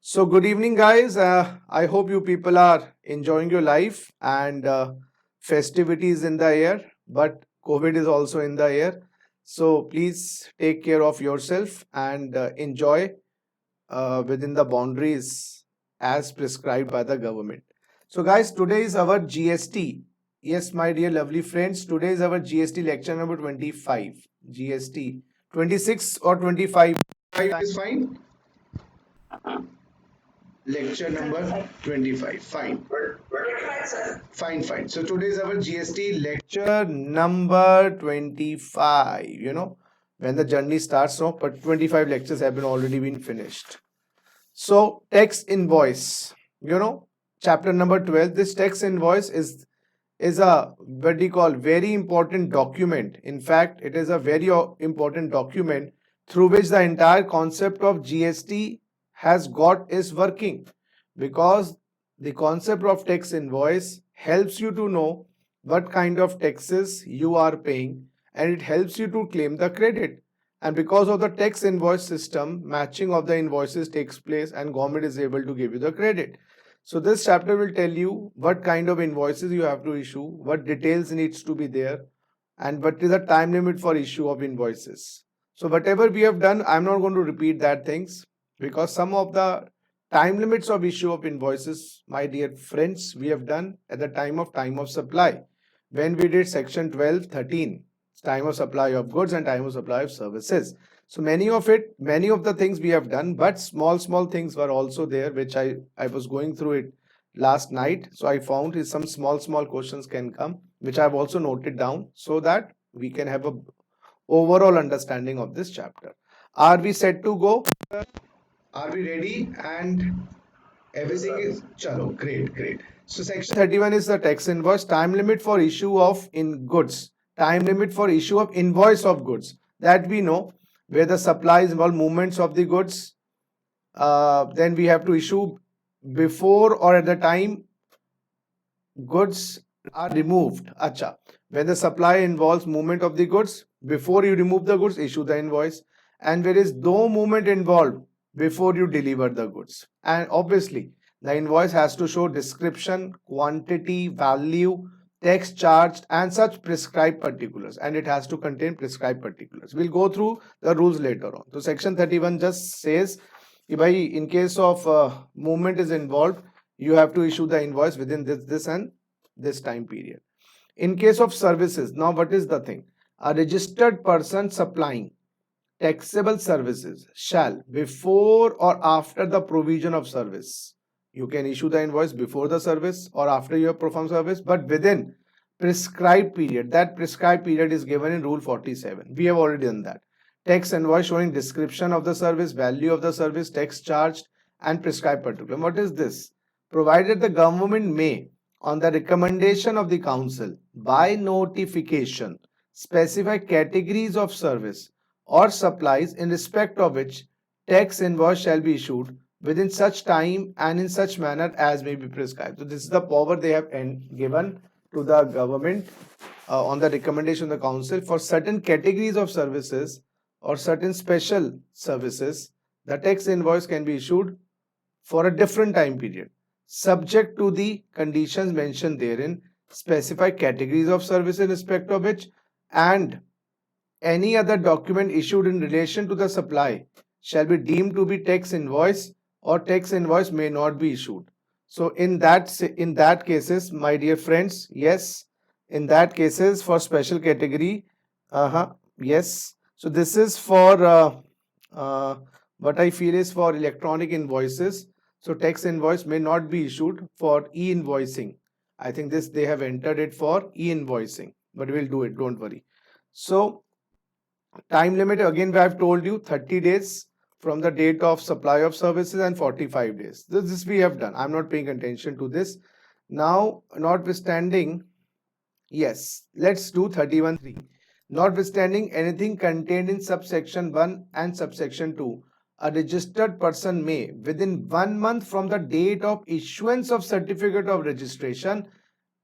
So, good evening, guys. I hope you people are enjoying your life and festivities in the air, but COVID is also in the air. So, please take care of yourself and enjoy within the boundaries as prescribed by the government. So, guys, today is our GST. Yes, my dear lovely friends, today is our GST lecture number 25. GST 26 or 25 is fine. Lecture number 25. Fine. Fine, fine. So today is our GST lecture number 25. When the journey starts, no, but 25 lectures have already been finished. So tax invoice, chapter number 12. This tax invoice is a what do you call very important document. In fact, it is a very important document through which the entire concept of GST has got is working, because the concept of tax invoice helps you to know what kind of taxes you are paying, and it helps you to claim the credit. And because of the tax invoice system, matching of the invoices takes place and government is able to give you the credit. So this chapter will tell you what kind of invoices you have to issue, what details needs to be there, and what is the time limit for issue of invoices. So whatever we have done, I'm not going to repeat that things, because some of the time limits of issue of invoices, my dear friends, we have done at the time of supply, when we did section 12, 13, time of supply of goods and time of supply of services. So many of the things we have done, but small things were also there, which I was going through it last night. So I found is some small questions can come, which I've also noted down so that we can have a overall understanding of this chapter. Are we set to go? Are we ready? And everything is chalo, great. So section 31 is the tax invoice, time limit for issue of in goods, time limit for issue of invoice of goods. That we know, where the supplies involve movements of the goods. Then we have to issue before or at the time goods are removed. Acha. When the supply involves movement of the goods, before you remove the goods, issue the invoice. And there is no movement involved before you deliver the goods. And obviously, the invoice has to show description, quantity, value, tax charged, and such prescribed particulars. And it has to contain prescribed particulars. We'll go through the rules later on. So section 31 just says, in case of movement is involved, you have to issue the invoice within this and this time period. In case of services, now what is the thing? A registered person supplying taxable services shall, before or after the provision of service, you can issue the invoice before the service or after you have performed service, but within prescribed period. That prescribed period is given in rule 47. We have already done that. Tax invoice showing description of the service, value of the service, tax charged, and prescribed particular. What is this? Provided the government may, on the recommendation of the council, by notification, specify categories of service or supplies in respect of which tax invoice shall be issued within such time and in such manner as may be prescribed. So this is the power they have given to the government on the recommendation of the council for certain categories of services or certain special services. The tax invoice can be issued for a different time period, subject to the conditions mentioned therein, specify categories of service in respect of which, and any other document issued in relation to the supply shall be deemed to be tax invoice, or tax invoice may not be issued. So in that cases, my dear friends, yes, in that cases for special category, yes. So this is for what I feel is for electronic invoices. So tax invoice may not be issued for e-invoicing. I think this they have entered it for e-invoicing, but we'll do it, don't worry. So time limit, again we have told you 30 days from the date of supply of services and 45 days. This we have done. I'm not paying attention to this. Now, notwithstanding, yes, let's do 31.3. Notwithstanding anything contained in subsection 1 and subsection 2, a registered person may, within 1 month from the date of issuance of certificate of registration,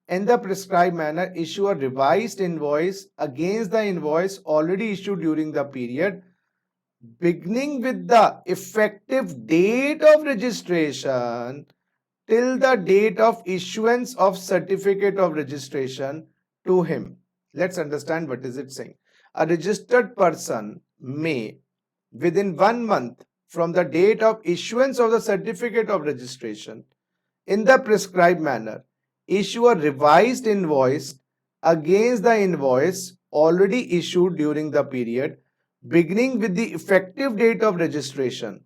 in the prescribed manner, issue a revised invoice against the invoice already issued during the period beginning with the effective date of registration till the date of issuance of certificate of registration to him. Let's understand what is it saying. A registered person may, within 1 month from the date of issuance of the certificate of registration, in the prescribed manner, issue a revised invoice against the invoice already issued during the period, beginning with the effective date of registration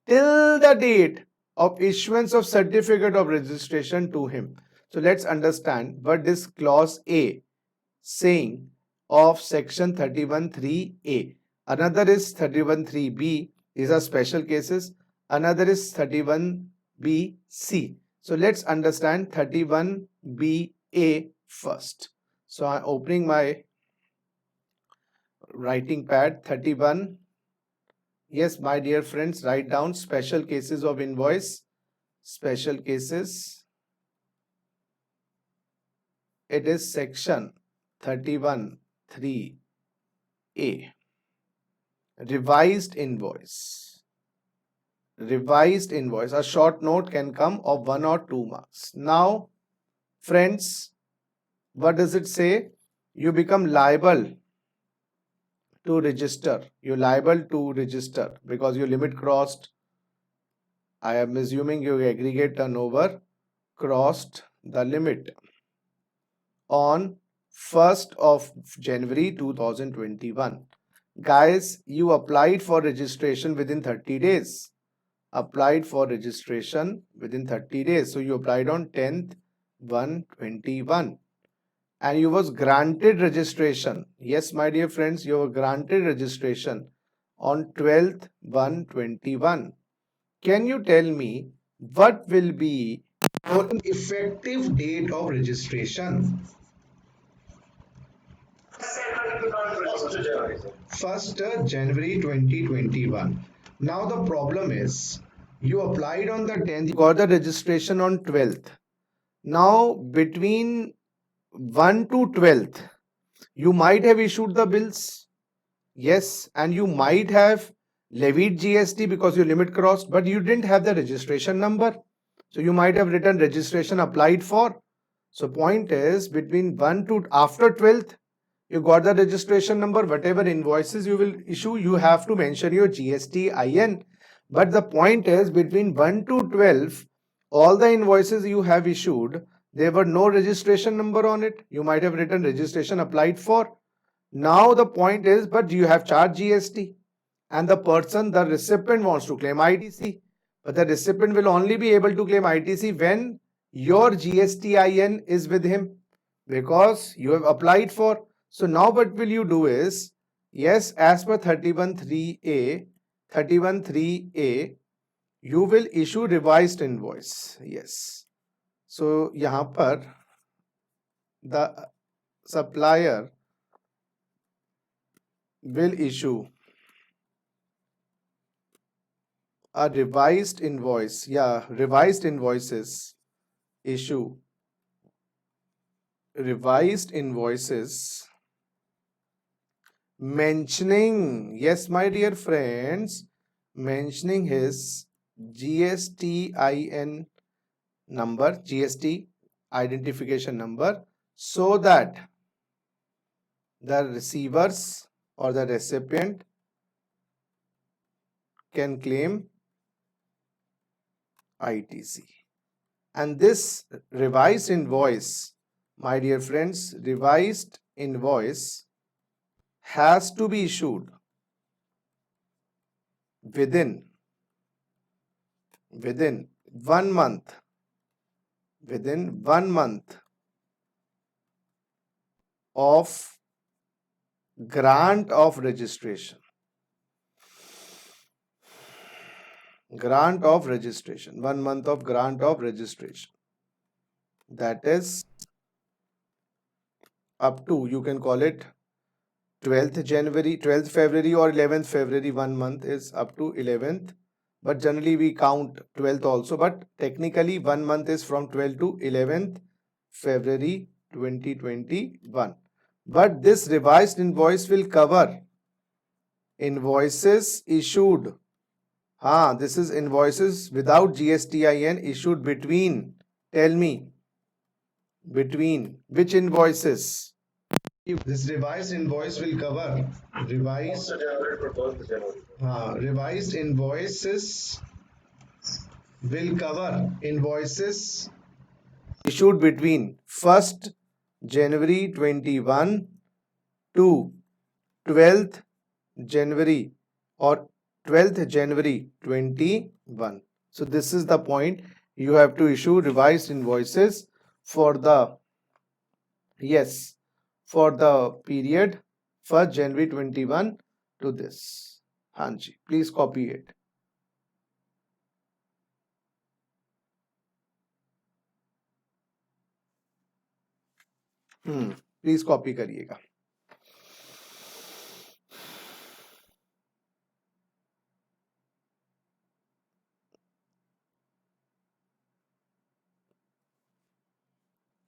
till the date of issuance of certificate of registration to him. So let's understand what this clause A saying of section 31.3a. Another is 31.3b. These are special cases. Another is 31bc. So let's understand 31ba first. So I'm opening my writing pad. 31. Yes, my dear friends, write down special cases of invoice. Special cases. It is section 31.3a. Revised invoice. Revised invoice. A short note can come of 1 or 2 marks. Now, friends, what does it say? You become liable to register. You're liable to register because your limit crossed. I am assuming your aggregate turnover crossed the limit on 1st of January 2021. Guys, you applied for registration within 30 days. Applied for registration within 30 days. So you applied on 10th 1/21 and you was granted registration. Yes, my dear friends, you were granted registration on 12th 1/21. Can you tell me what will be your effective date of registration? 1st January 2021. Now the problem is you applied on the 10th, you got the registration on 12th. Now between 1 to 12th, you might have issued the bills. Yes, and you might have levied GST because your limit crossed, but you didn't have the registration number. So you might have written registration applied for. So point is between 1 to after 12th, you got the registration number. Whatever invoices you will issue, you have to mention your GST IN. But the point is between 1 to 12, all the invoices you have issued, there were no registration number on it. You might have written registration applied for. Now the point is, but you have charged GST and the person, the recipient wants to claim ITC. But the recipient will only be able to claim ITC when your GST IN is with him because you have applied for. So now what will you do is, yes, as per 31.3a, you will issue revised invoice. Yes. So यहाँ पर the supplier will issue a revised invoice. Yeah, revised invoices. Issue revised invoices mentioning, yes, my dear friends, mentioning his GST IN number, GST identification number, so that the receivers or the recipient can claim ITC. And this revised invoice, my dear friends, revised invoice has to be issued within 1 month, within 1 month of grant of registration. Grant of registration, 1 month of grant of registration. That is up to, you can call it 12th January, 12th February or 11th February. 1 month is up to 11th, but generally we count 12th also, but technically 1 month is from 12th to 11th February 2021. But this revised invoice will cover Invoices issued. This is invoices without GSTIN issued between. Tell me, between which invoices? This revised invoice will cover revised invoices will cover invoices issued between 1st January 21 to 12th January or 12th January 21. So this is the point. You have to issue revised invoices for the period 1st January 21 to this. Hanji, please copy it. Please copy करिएगा.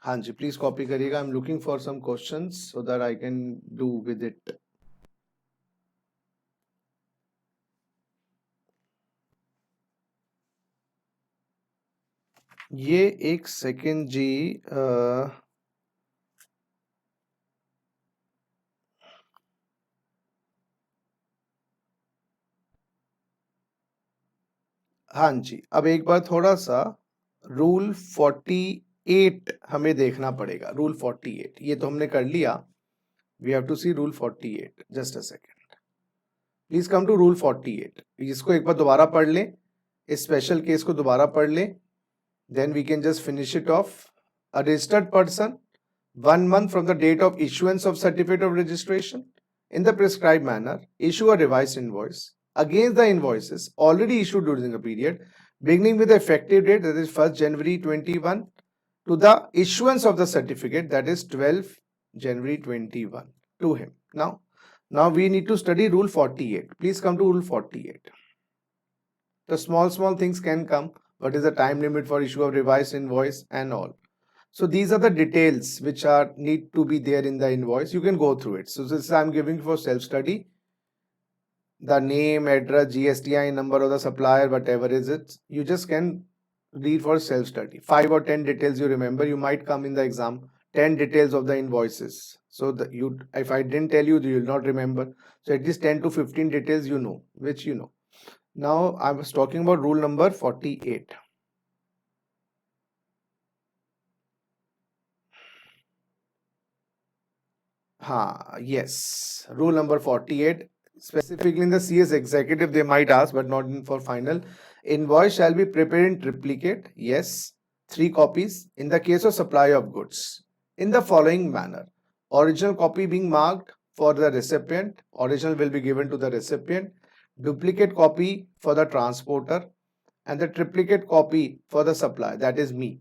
हाँ जी, please copy करिएगा. I am looking for some questions so that I can do with it. ये एक second जी. हाँ जी, अब एक बार थोड़ा सा रूल 48 हमें देखना पड़ेगा. रूल 48 ये तो हमने कर लिया. We have to see rule 48. Just a second, please come to rule 48. इसको एक बार दोबारा पढ़ लें, इस स्पेशल केस को दोबारा पढ़ लें, then we can just finish it off. A registered person 1 month from the date of issuance of certificate of registration in the prescribed manner issue a revised invoice against the invoices already issued during the period beginning with the effective date, that is 1st January 21, to the issuance of the certificate, that is 12th January 21 to him. Now we need to study rule 48. Please come to rule 48. The small things can come. What is the time limit for issue of revised invoice and all. So these are the details which are need to be there in the invoice. You can go through it. So this I'm giving for self-study. The name, address, GSTI number of the supplier, whatever is it, you just can read for self-study. 5 or 10 details you remember. You might come in the exam 10 details of the invoices. So if I didn't tell you, you will not remember. So at least 10 to 15 details you know, which you know. Now I was talking about rule number 48. Yes, rule number 48. Specifically in the CS executive they might ask, but not for final. Invoice shall be prepared in triplicate. Yes, 3 copies in the case of supply of goods in the following manner. Original copy being marked for the recipient. Original will be given to the recipient. Duplicate copy for the transporter and the triplicate copy for the supplier, that is me.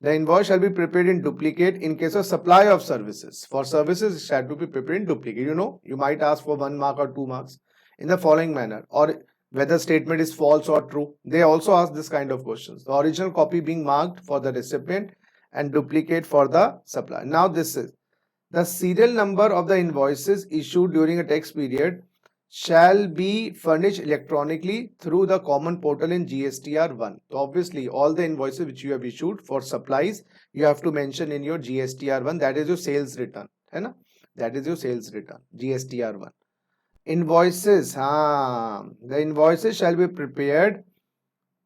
The invoice shall be prepared in duplicate in case of supply of services. For services, it shall be prepared in duplicate. You might ask for 1 mark or 2 marks in the following manner, or whether statement is false or true. They also ask this kind of questions. The original copy being marked for the recipient and duplicate for the supplier. Now this is the serial number of the invoices issued during a tax period shall be furnished electronically through the common portal in GSTR1. So obviously all the invoices which you have issued for supplies, you have to mention in your GSTR1, that is your sales return. That is your sales return, GSTR1. Invoices, the invoices shall be prepared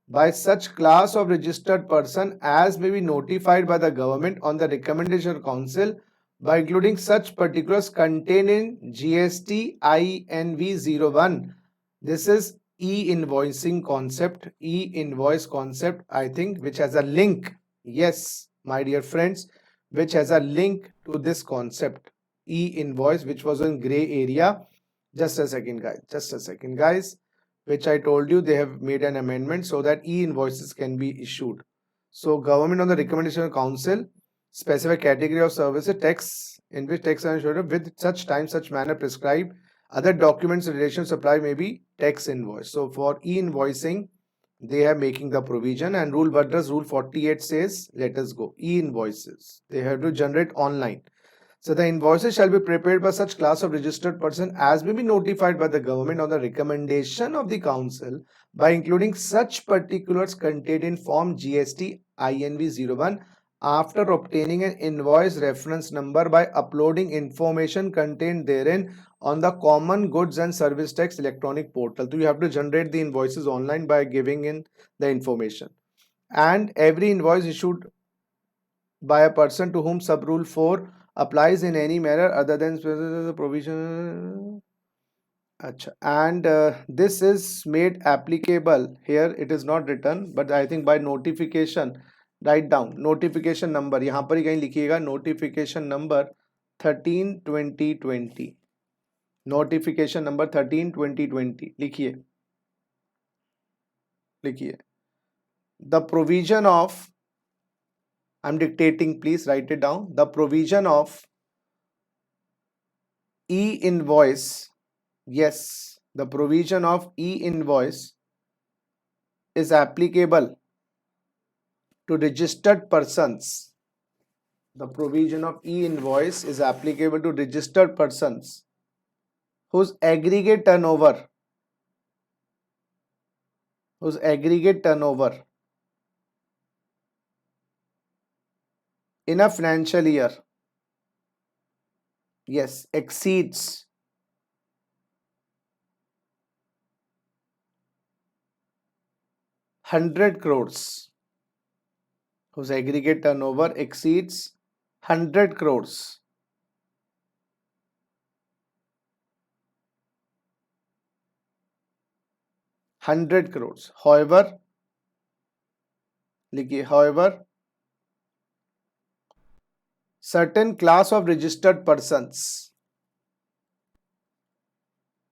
by such class of registered person as may be notified by the government on the recommendation of council by including such particulars contained in GST INV01. This is e-invoicing concept, e-invoice concept, I think, which has a link. Yes, my dear friends, which has a link to this concept, e-invoice, which was in gray area. Just a second, guys. Which I told you they have made an amendment so that e-invoices can be issued. So government on the recommendation of council specify category of services tax in which tax are issued with such time such manner prescribed. Other documents in relation to supply may be tax invoice. So for e-invoicing they are making the provision. And what does rule 48 says? Let us go. E-invoices they have to generate online. So the invoices shall be prepared by such class of registered person as may be notified by the government on the recommendation of the council by including such particulars contained in form GST INV 01 after obtaining an invoice reference number by uploading information contained therein on the common goods and service tax electronic portal. So you have to generate the invoices online by giving in the information. And every invoice issued by a person to whom sub rule 4 applies in any manner other than the provision. Achha. And this is made applicable here. It is not written, but I think by notification. Write down notification number. यहाँ पर ही कहीं लिखिएगा notification number 13/2020. Notification number 13/2020. लिखिए लिखिए. The provision of, I'm dictating, please write it down. The provision of e-invoice, yes, the provision of e-invoice is applicable to registered persons. The provision of e-invoice is applicable to registered persons whose aggregate turnover in a financial year, yes, exceeds 100 crores, whose aggregate turnover exceeds 100 crores. However, लिखिए, however, certain class of registered persons,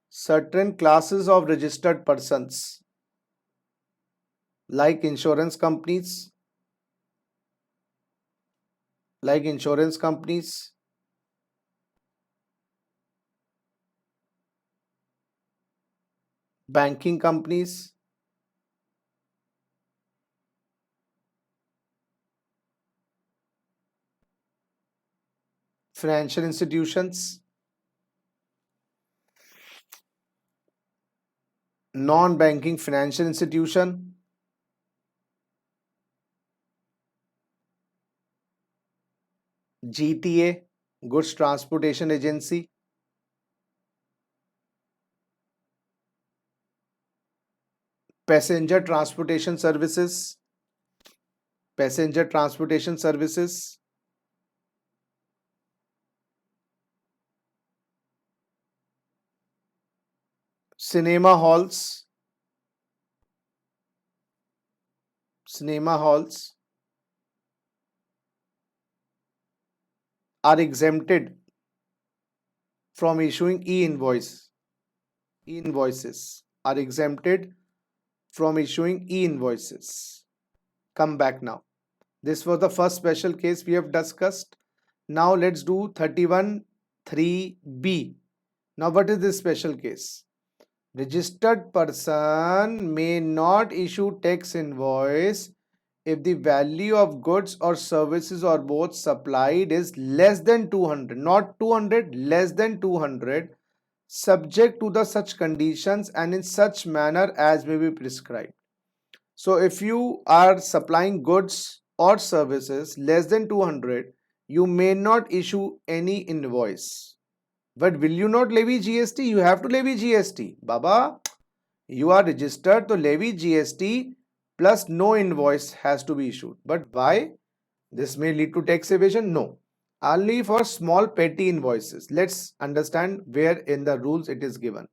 certain classes of registered persons like insurance companies, banking companies, financial institutions, non-banking financial institution, GTA, Goods Transportation Agency, passenger transportation services, cinema halls are exempted from issuing e-invoices are exempted from issuing e-invoices. Come back now. This was the first special case we have discussed. Now let's do 31(3)(b). Now what is this special case? Registered person may not issue tax invoice if the value of goods or services or both supplied is less than 200, not 200, less than 200, subject to the such conditions and in such manner as may be prescribed. So if you are supplying goods or services less than 200, you may not issue any invoice. But will you not levy GST? You have to levy GST. Baba, you are registered to levy GST plus no invoice has to be issued. But why? This may lead to tax evasion? No. Only for small petty invoices. Let's understand where in the rules it is given.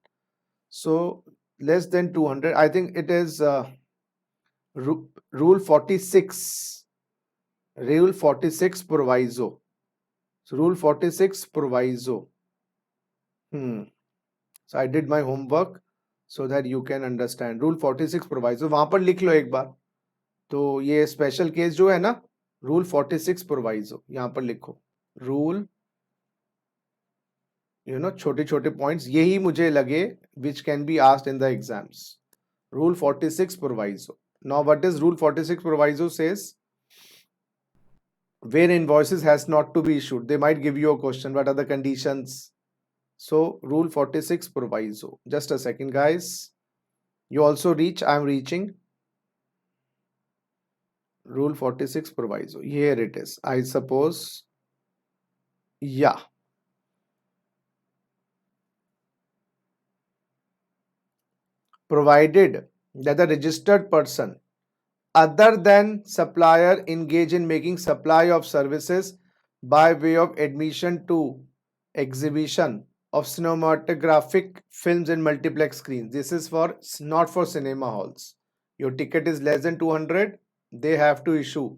So less than 200, I think it is rule 46. Rule 46 proviso. So rule 46 proviso. So I did my homework so that you can understand. Rule 46 proviso. वहां पर लिख लो एक बार. तो ये special case जो है ना, rule 46 proviso यहां पर लिखो. रूल, छोटे छोटे पॉइंट्स यही मुझे लगे which can be asked in the exams. Rule 46 proviso. Now what is Rule 46 proviso says? where invoices has not to be issued. They might give you a question, what are the conditions? So rule 46 proviso. Just a second, guys. You also reach, I'm reaching. Rule 46 proviso. Here it is. I suppose. Yeah. Provided that the registered person other than supplier engage in making supply of services by way of admission to exhibition of cinematographic films in multiplex screens. This is for not for cinema halls. Your ticket is less than 200, they have to issue.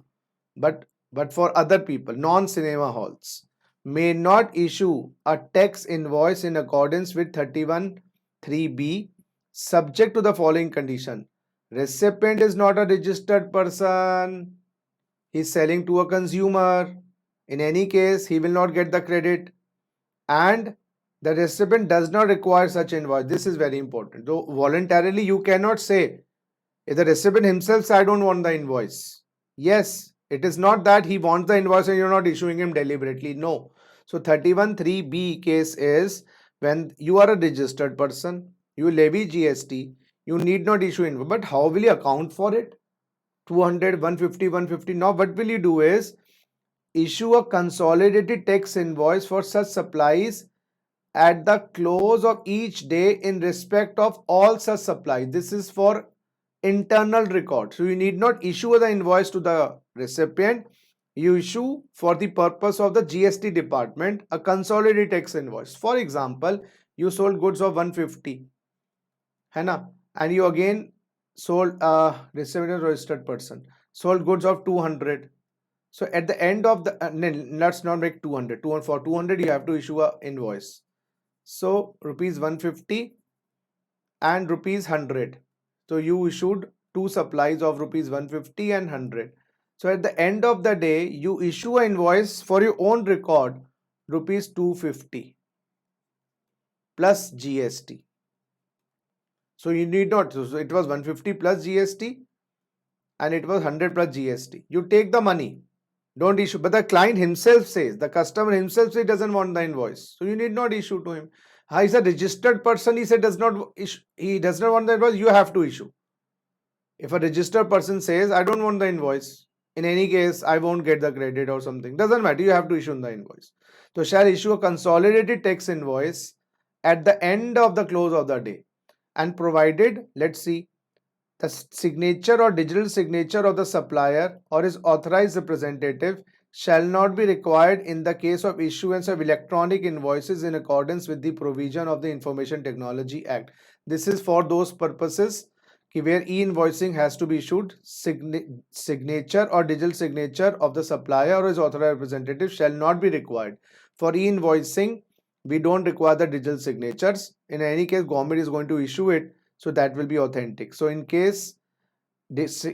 But for other people, non-cinema halls, may not issue a tax invoice in accordance with 31(3)(b, subject to the following condition. Recipient is not a registered person. He is selling to a consumer. In any case, he will not get the credit. And the recipient does not require such invoice. This is very important. Though voluntarily, you cannot say, if the recipient himself says, I don't want the invoice. Yes, it is not that he wants the invoice and you're not issuing him deliberately. No. So 31(3)(b case is when you are a registered person, you levy GST, you need not issue invoice. But how will you account for it? 200, 150, 150. Now what will you do is issue a consolidated tax invoice for such supplies at the close of each day in respect of all such supplies. This is for internal record. So you need not issue the invoice to the recipient. You issue for the purpose of the GST department a consolidated tax invoice. For example, you sold goods of 150, है ना? And you again sold recipient registered person sold goods of 200. So at the end of the let's not make 200. For 200 you have to issue a invoice. So rupees 150 and rupees 100. So you issued two supplies of rupees 150 and 100. So at the end of the day, you issue an invoice for your own record, rupees 250 plus GST. So you need not. So it was 150 plus GST and it was 100 plus GST. You take the money, don't issue. But the client himself says, the customer himself says he doesn't want the invoice. So you need not issue to him. He's a registered person. He said he does not want the invoice. You have to issue. If a registered person says, I don't want the invoice, in any case, I won't get the credit or something. Doesn't matter. You have to issue the invoice. So shall issue a consolidated tax invoice at the end of the close of the day. And provided, let's see, the signature or digital signature of the supplier or his authorized representative shall not be required in the case of issuance of electronic invoices in accordance with the provision of the Information Technology Act. This is for those purposes where e-invoicing has to be issued. Signature or digital signature of the supplier or his authorized representative shall not be required. For e-invoicing, we don't require the digital signatures. In any case, government is going to issue it, so that will be authentic. So in case this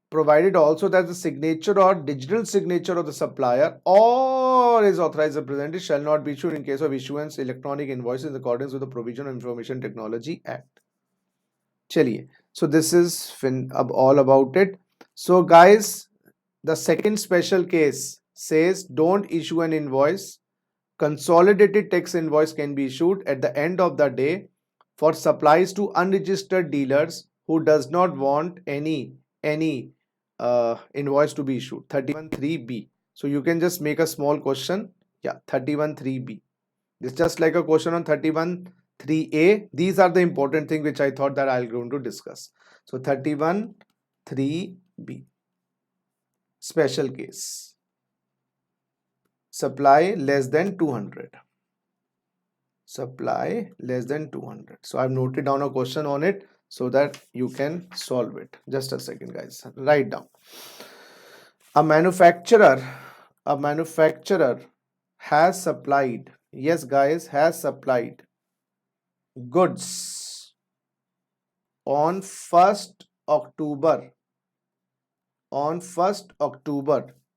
provided also that the signature or digital signature of the supplier or his authorized representative shall not be issued in case of issuance electronic invoices in accordance with the provision of Information Technology Act. Chaliye. So this is all about it. So guys, the second special case says don't issue an invoice. Consolidated tax invoice can be issued at the end of the day for supplies to unregistered dealers who does not want any invoice to be issued. 31(3)(b. So you can just make a small question. Yeah, 31(3)(b. It's just like a question on 31(3)(a. These are the important things which I thought that I'll going to discuss. So 31(3)(b. Special case. Supply less than 200. Supply less than 200. So I've noted down a question on it so that you can solve it. Just a second, guys. Write down. A manufacturer has supplied, yes guys, has supplied goods on 1st October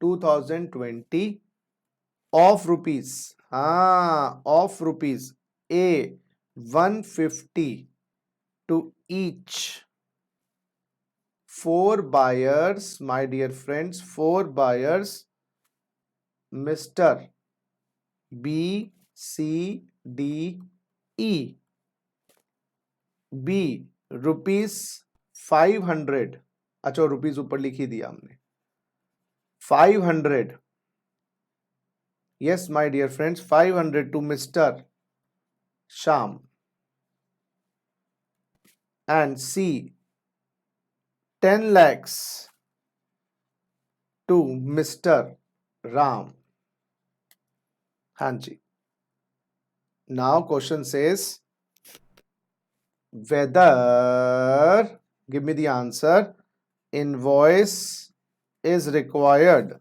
2020 of rupees a 150 to each 4 buyers, my dear friends, 4 buyers Mr. B C D E. B ₹500. अच्छा rupees ऊपर लिख ही दिया हमने. 500. Yes, my dear friends, 500 to Mr. Sham. And C 10 lakhs to Mr. Ram. Hanji. Now question says whether, give me the answer, invoice is required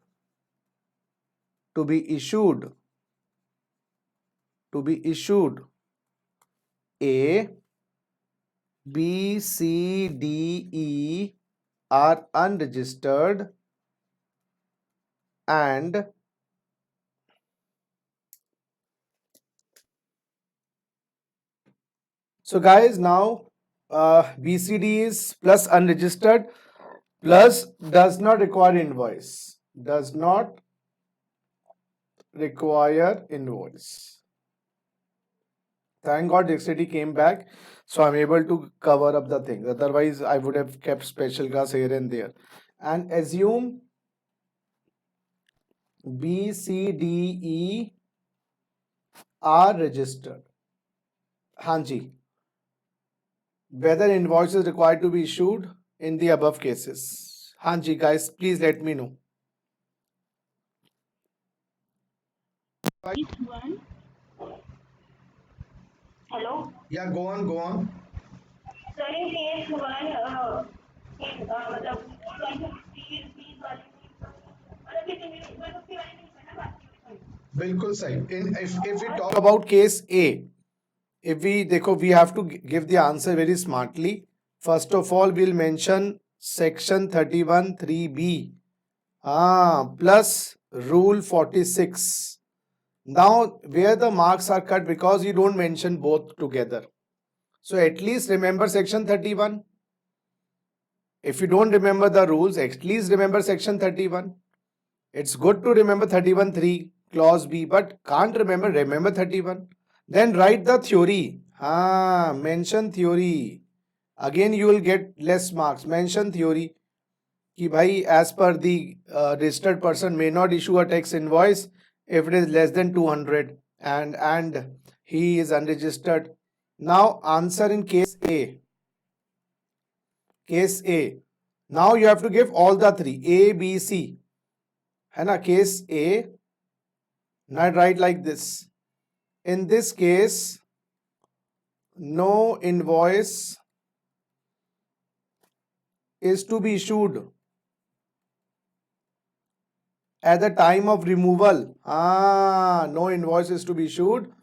to be issued A, B, C, D, E are unregistered and so guys now BCD is plus unregistered plus does not require invoice. Does not require invoice. Thank God Dexterity came back, so I'm able to cover up the thing. Otherwise, I would have kept special class here and there. And assume B, C, D, E are registered. Hanji. Whether invoice is required to be issued in the above cases. Hanji, guys, please let me know. Hello. Yeah, go on, go on. Sir, in case one, मतलब 150 rupees वाले मतलब कितने 150 वाले नहीं है ना बाकी बिल्कुल सही. If we talk about case A, if we देखो, we have to give the answer very smartly. First of all, we'll mention section 31 3B plus rule 46. Now where the marks are cut because you don't mention both together, so at least remember section 31. If you don't remember the rules, at least remember section 31. It's good to remember 31(3) clause B, but can't remember 31. Then write the theory. Mention theory. Again you will get less marks. Mention theory कि भाई as per the registered person may not issue a tax invoice if it is less than 200 and he is unregistered. Now answer in case A. Case A. Now you have to give all the three A, B, C. है ना? Case A. Now write like this. In this case, no invoice is to be issued at the time of removal. No invoice is to be issued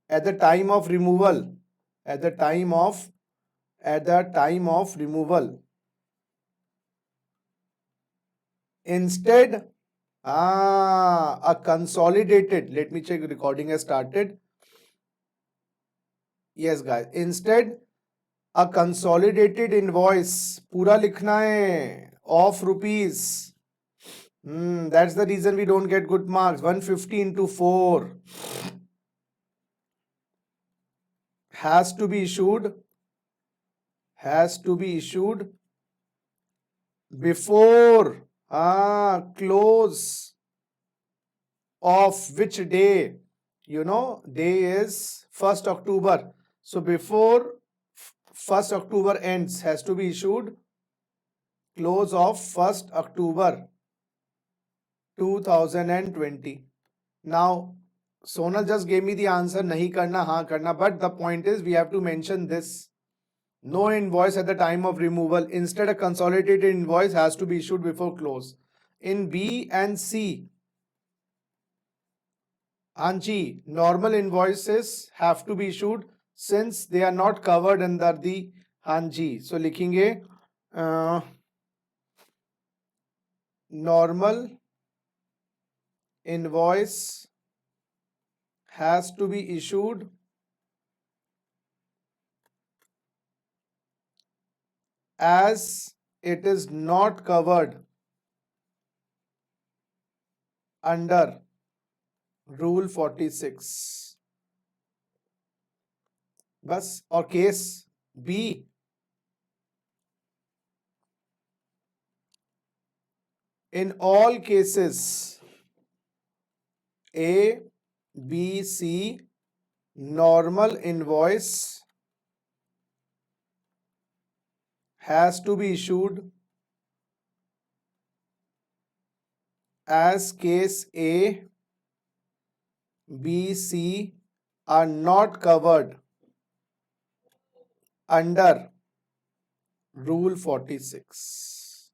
at the time of removal. At the time of removal. Instead, a consolidated. Let me check. Recording has started. Yes, guys. Instead, a consolidated invoice. पूरा लिखना है of rupees. That's the reason we don't get good marks. 150 into 4 has to be issued before close of which day? Day is 1st October. So before 1st October ends, has to be issued close of 1st October 2020. Now, Sonal just gave me the answer, nahi karna, haan karna, but the point is we have to mention this. No invoice at the time of removal. Instead, a consolidated invoice has to be issued before close. In B and C, Anji, normal invoices have to be issued since they are not covered under the Anji. So, लिखेंगे normal invoice has to be issued as it is not covered under Rule 46. बस. और case B, in all cases A, B, C, normal invoice has to be issued as case A, B, C are not covered under Rule 46.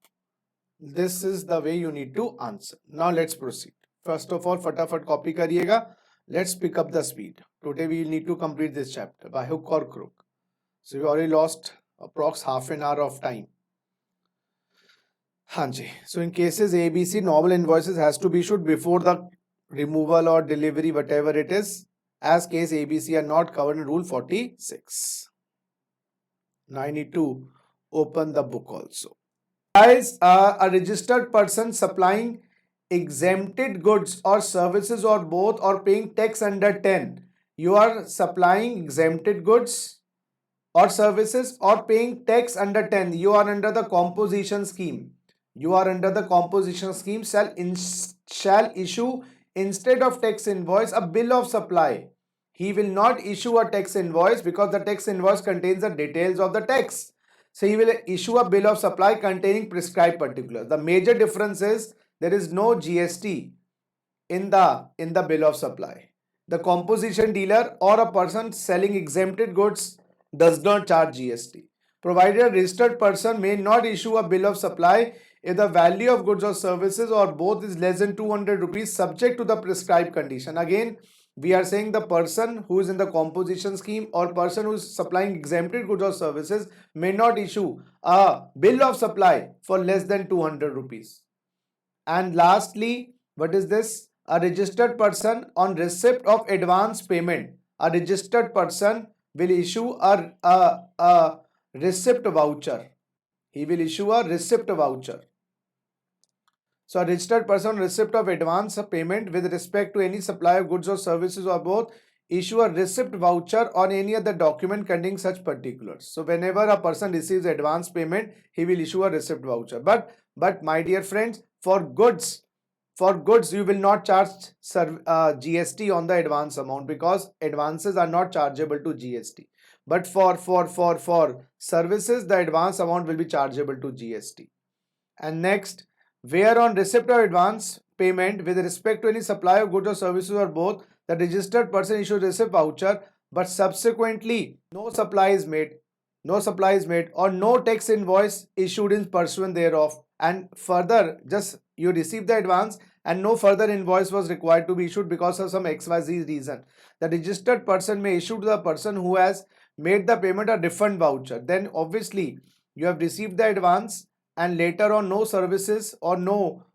This is the way you need to answer. Now let's proceed. First of all, फटाफट copy करिएगा. Let's pick up the speed. Today we need to complete this chapter by hook or crook. So we already lost approx half an hour of time. Hanji. So in cases A, B, C, normal invoices has to be issued before the removal or delivery, whatever it is, as case A, B, C are not covered in Rule 46. Now I need to open the book also. Guys, a registered person supplying exempted goods or services or both or paying tax under 10. You are supplying exempted goods or services or paying tax under 10. You are under the composition scheme. You are under the composition scheme shall issue instead of tax invoice a bill of supply. He will not issue a tax invoice because the tax invoice contains the details of the tax. So he will issue a bill of supply containing prescribed particulars. The major difference is there is no GST in the bill of supply. The composition dealer or a person selling exempted goods does not charge GST. Provided a registered person may not issue a bill of supply if the value of goods or services or both is less than 200 rupees subject to the prescribed condition. Again, we are saying the person who is in the composition scheme or person who is supplying exempted goods or services may not issue a bill of supply for less than 200 rupees. And lastly, what is this? A registered person on receipt of advance payment. A registered person will issue a receipt voucher. He will issue a receipt voucher. So a registered person on receipt of advance payment with respect to any supply of goods or services or both issue a receipt voucher on any other document containing such particulars. So whenever a person receives advance payment, he will issue a receipt voucher. But my dear friends, for goods you will not charge GST on the advance amount because advances are not chargeable to GST. But for services, the advance amount will be chargeable to GST. And next, where on receipt of advance payment with respect to any supply of goods or services or both, the registered person issues receipt voucher, but subsequently no supply is made or no tax invoice issued in pursuant thereof, and further just you receive the advance and no further invoice was required to be issued because of some XYZ reason. The registered person may issue to the person who has made the payment a refund voucher. Then obviously you have received the advance and later on no services or no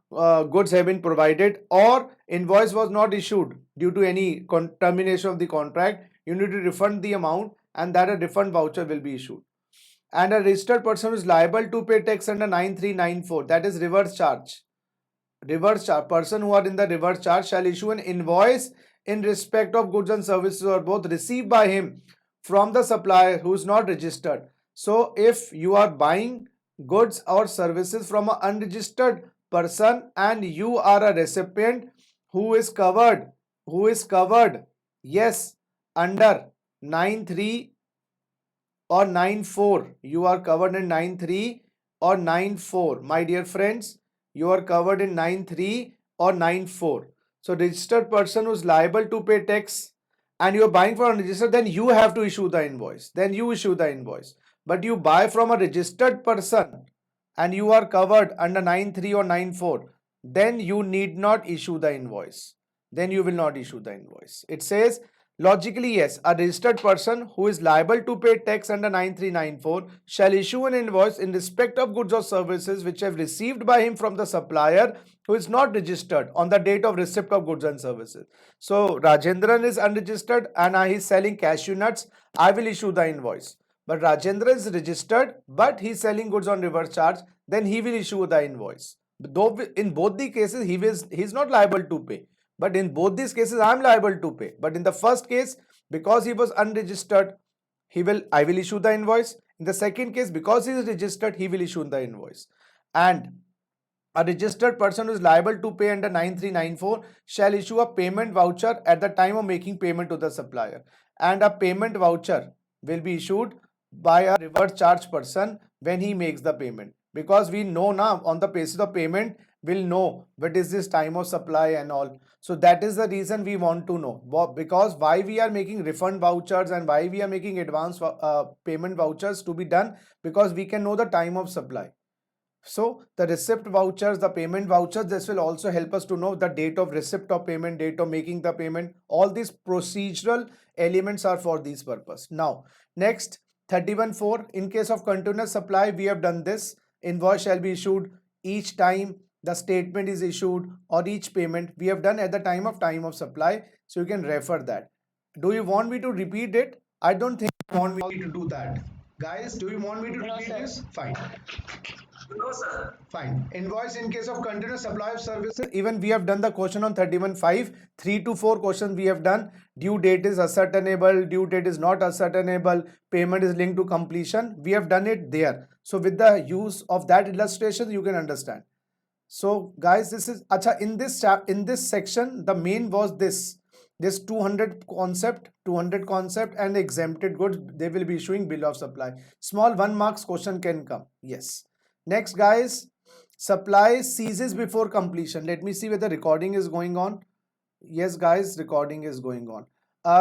goods have been provided or invoice was not issued due to any termination of the contract. You need to refund the amount and that a refund voucher will be issued. And a registered person is liable to pay tax under 9394, that is reverse charge. Person who are in the reverse charge shall issue an invoice in respect of goods and services or both received by him from the supplier who is not registered. So if you are buying goods or services from an unregistered person and you are a recipient who is covered yes under 93 or 94, you are covered in 93 or 94. My dear friends, you are covered in 93 or 94. So registered person who is liable to pay tax and you are buying from unregistered, then you have to issue the invoice. But you buy from a registered person and you are covered under 93 or 94, then you need not issue the invoice. Then you will not issue the invoice. It says logically, yes, a registered person who is liable to pay tax under 9394 shall issue an invoice in respect of goods or services which have received by him from the supplier who is not registered on the date of receipt of goods and services. So Rajendran is unregistered and he is selling cashew nuts. I will issue the invoice. But Rajendra is registered but he is selling goods on reverse charge. Then he will issue the invoice. Though in both the cases he's not liable to pay, but in both these cases I'm liable to pay. But in the first case, because he was unregistered, I will issue the invoice. In the second case, because he is registered, he will issue the invoice. And a registered person who is liable to pay under 9394 shall issue a payment voucher at the time of making payment to the supplier. And a payment voucher will be issued by a reverse charge person when he makes the payment. Because we know now on the basis of payment, we'll know what is this time of supply and all. So that is the reason we want to know. Because why we are making refund vouchers and why we are making advance payment vouchers to be done, because we can know the time of supply. So the receipt vouchers, the payment vouchers, this will also help us to know the date of receipt of payment, date of making the payment. All these procedural elements are for this purpose. Now, next 31.4, in case of continuous supply, we have done this. Invoice shall be issued each time the statement is issued or each payment. We have done at the time of supply. So you can refer that. Do you want me to repeat it? I don't think you want me to do that. Guys, do you want me to repeat this? Fine. No, sir. Fine. Invoice in case of continuous supply of services. Even we have done the question on 31.5. 3 to 4 questions we have done. Due date is ascertainable. Due date is not ascertainable. Payment is linked to completion. We have done it there. So with the use of that illustration, you can understand. So guys, this is acha in this section. The main was this 200 concept and exempted goods. They will be issuing bill of supply. Small 1 marks question can come. Yes. Next, guys, supply ceases before completion. Let me see whether recording is going on. Yes, guys, recording is going on.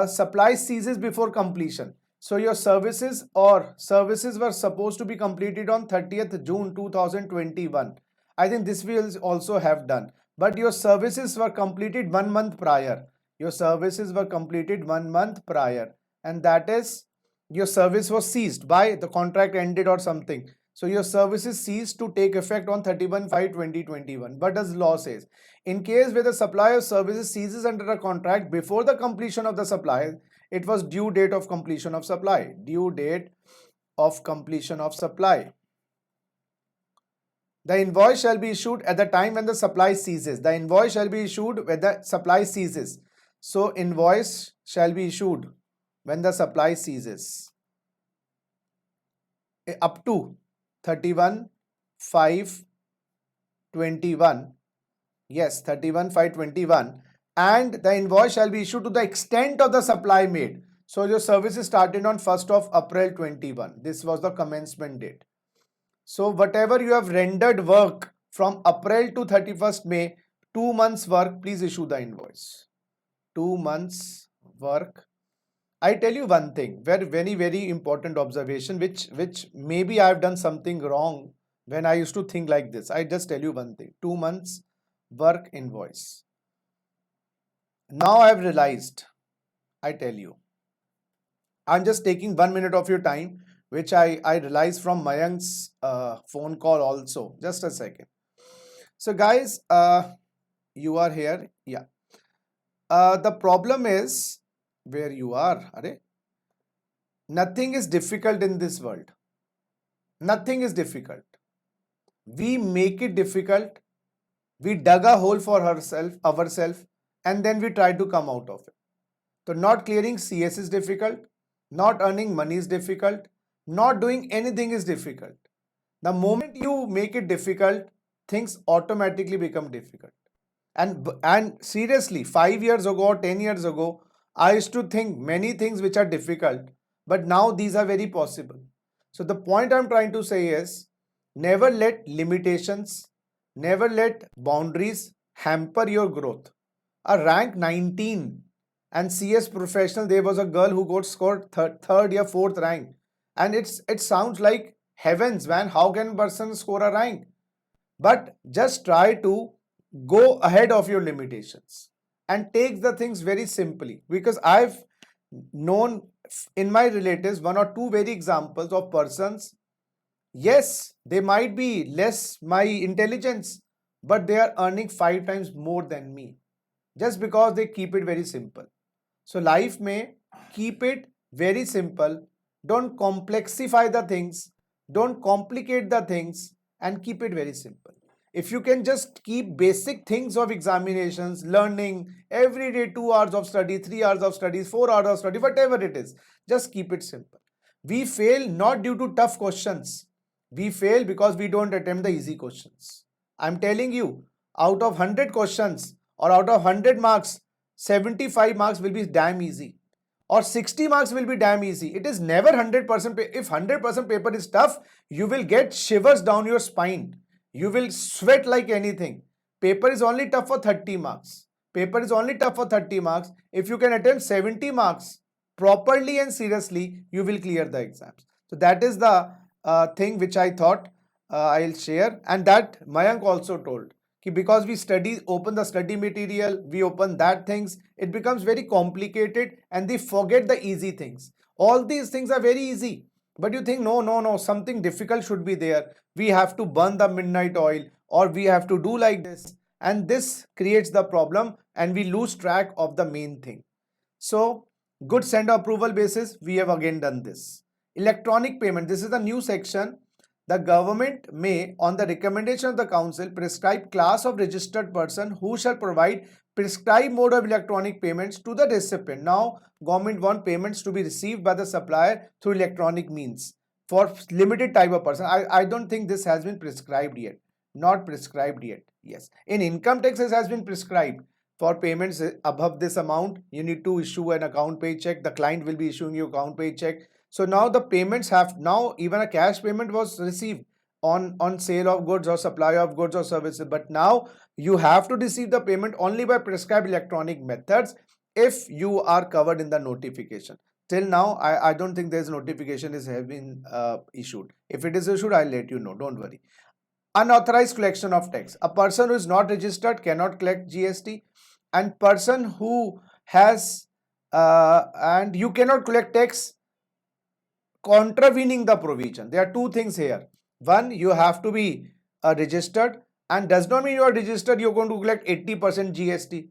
Supply ceases before completion. So your services were supposed to be completed on 30th June 2021. I think this we will also have done. But your services were completed 1 month prior. Your services were completed 1 month prior. And that is, your service was ceased by the contract ended or something. So your services cease to take effect on 31/5/2021. What does law says? In case where the supply of services ceases under a contract before the completion of the supply, it was due date of completion of supply. Due date of completion of supply. The invoice shall be issued at the time when the supply ceases. The invoice shall be issued when the supply ceases. So invoice shall be issued when the supply ceases. Up to 31/5/21. Yes, 31/5/21. And the invoice shall be issued to the extent of the supply made. So your services started on 1st of April 21. This was the commencement date. So whatever you have rendered work from April to 31st May, 2 months work, please issue the invoice. 2 months work. I tell you one thing, very important observation, which maybe I've done something wrong when I used to think like this. I just tell you one thing, 2 months work invoice. Now I've realized, I tell you, I'm just taking 1 minute of your time, which I realized from Mayank's phone call also. Just a second. So guys, you are here. Yeah. The problem is, where you are, nothing is difficult in this world. Nothing is difficult. We make it difficult. We dug a hole for ourselves, and then we try to come out of it. So not clearing CS is difficult. Not earning money is difficult. Not doing anything is difficult. The moment you make it difficult, things automatically become difficult. And seriously, 5 years ago, 10 years ago, I used to think many things which are difficult, but now these are very possible. So the point I'm trying to say is, never let limitations, never let boundaries hamper your growth. A rank 19 and CS professional, there was a girl who got scored third or fourth rank. And it sounds like heavens, man. How can a person score a rank? But just try to go ahead of your limitations and take the things very simply, because I've known in my relatives 1 or 2 very examples of persons. Yes, they might be less my intelligence, but they are earning 5 times more than me just because they keep it very simple. So life may keep it very simple. Don't complexify the things, don't complicate the things, and keep it very simple. If you can just keep basic things of examinations, learning every day, 2 hours of study, 3 hours of studies, 4 hours of study, whatever it is, just keep it simple. We fail not due to tough questions. We fail because we don't attempt the easy questions. I'm telling you, out of 100 questions or out of 100 marks, 75 marks will be damn easy or 60 marks will be damn easy. It is never 100%. If 100% paper is tough, you will get shivers down your spine. You will sweat like anything. Paper is only tough for 30 marks. Paper is only tough for 30 marks. If you can attempt 70 marks properly and seriously, you will clear the exams. So that is the thing which I thought I'll share, and that Mayank also told. Because we study, open the study material, we open that things, it becomes very complicated and they forget the easy things. All these things are very easy, but you think no, something difficult should be there. We have to burn the midnight oil or we have to do like this, and this creates the problem and we lose track of the main thing. So good send approval basis, we have again done this. Electronic payment, this is the new section. The government may, on the recommendation of the council, prescribe class of registered person who shall provide prescribed mode of electronic payments to the recipient. Now, government want payments to be received by the supplier through electronic means for limited type of person. I don't think this has been prescribed yet. Not prescribed yet. Yes. In income tax, it has been prescribed. For payments above this amount, you need to issue an account pay check. The client will be issuing you account pay check. So now the payments have, now even a cash payment was received on sale of goods or supply of goods or services. But now you have to receive the payment only by prescribed electronic methods if you are covered in the notification. Till now, I don't think there's notification has been issued. If it is issued, I'll let you know. Don't worry. Unauthorized collection of tax. A person who is not registered cannot collect GST, and person who has and you cannot collect tax contravening the provision. There are two things here. One, you have to be registered, and does not mean you are registered you're going to collect 80% GST.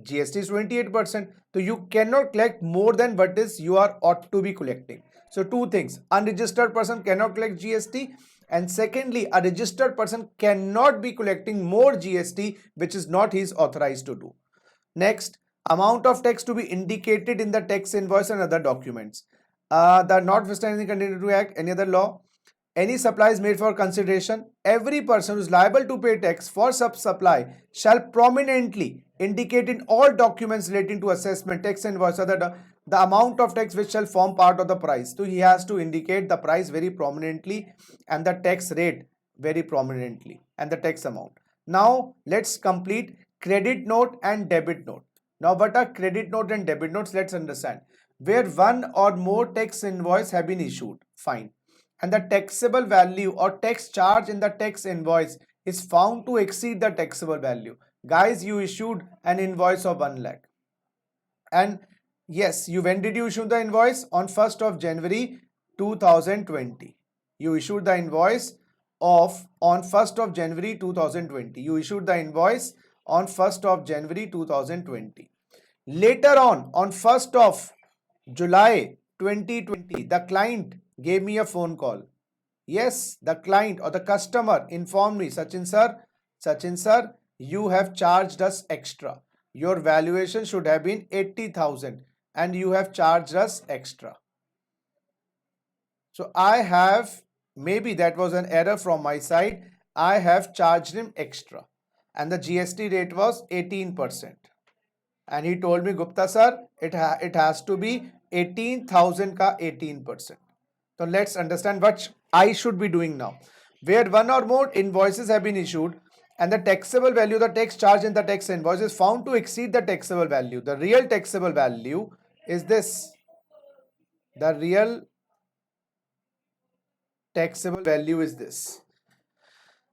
GST is 28%, so you cannot collect more than what is you are ought to be collecting. So two things: unregistered person cannot collect GST, and secondly, a registered person cannot be collecting more GST which is not he is authorized to do. Next, amount of tax to be indicated in the tax invoice and other documents. The notwithstanding continued to act any other law, any supplies made for consideration, every person who is liable to pay tax for such supply shall prominently indicate in all documents relating to assessment, tax invoice, other the amount of tax which shall form part of the price. So he has to indicate the price very prominently and the tax rate very prominently and the tax amount. Now let's complete credit note and debit note. Now what are credit note and debit notes? Let's understand. Where one or more tax invoice have been issued, fine, and the taxable value or tax charge in the tax invoice is found to exceed the taxable value. Guys, you issued an invoice of 1 lakh, and yes, when did you issue the invoice? On 1st of January 2020. You issued the invoice on 1st of January 2020. You issued the invoice on 1st of January 2020. Later on 1st of July 2020, the client gave me a phone call. Yes, the client or the customer informed me, Sachin sir, you have charged us extra. Your valuation should have been 80,000 and you have charged us extra. So I have, maybe that was an error from my side, I have charged him extra and the GST rate was 18%. And he told me, Gupta sir, it has to be 18,000 ka 18%. So let's understand what I should be doing now. Where one or more invoices have been issued and the taxable value, the tax charge in the tax invoice is found to exceed the taxable value. The real taxable value is this. The real taxable value is this.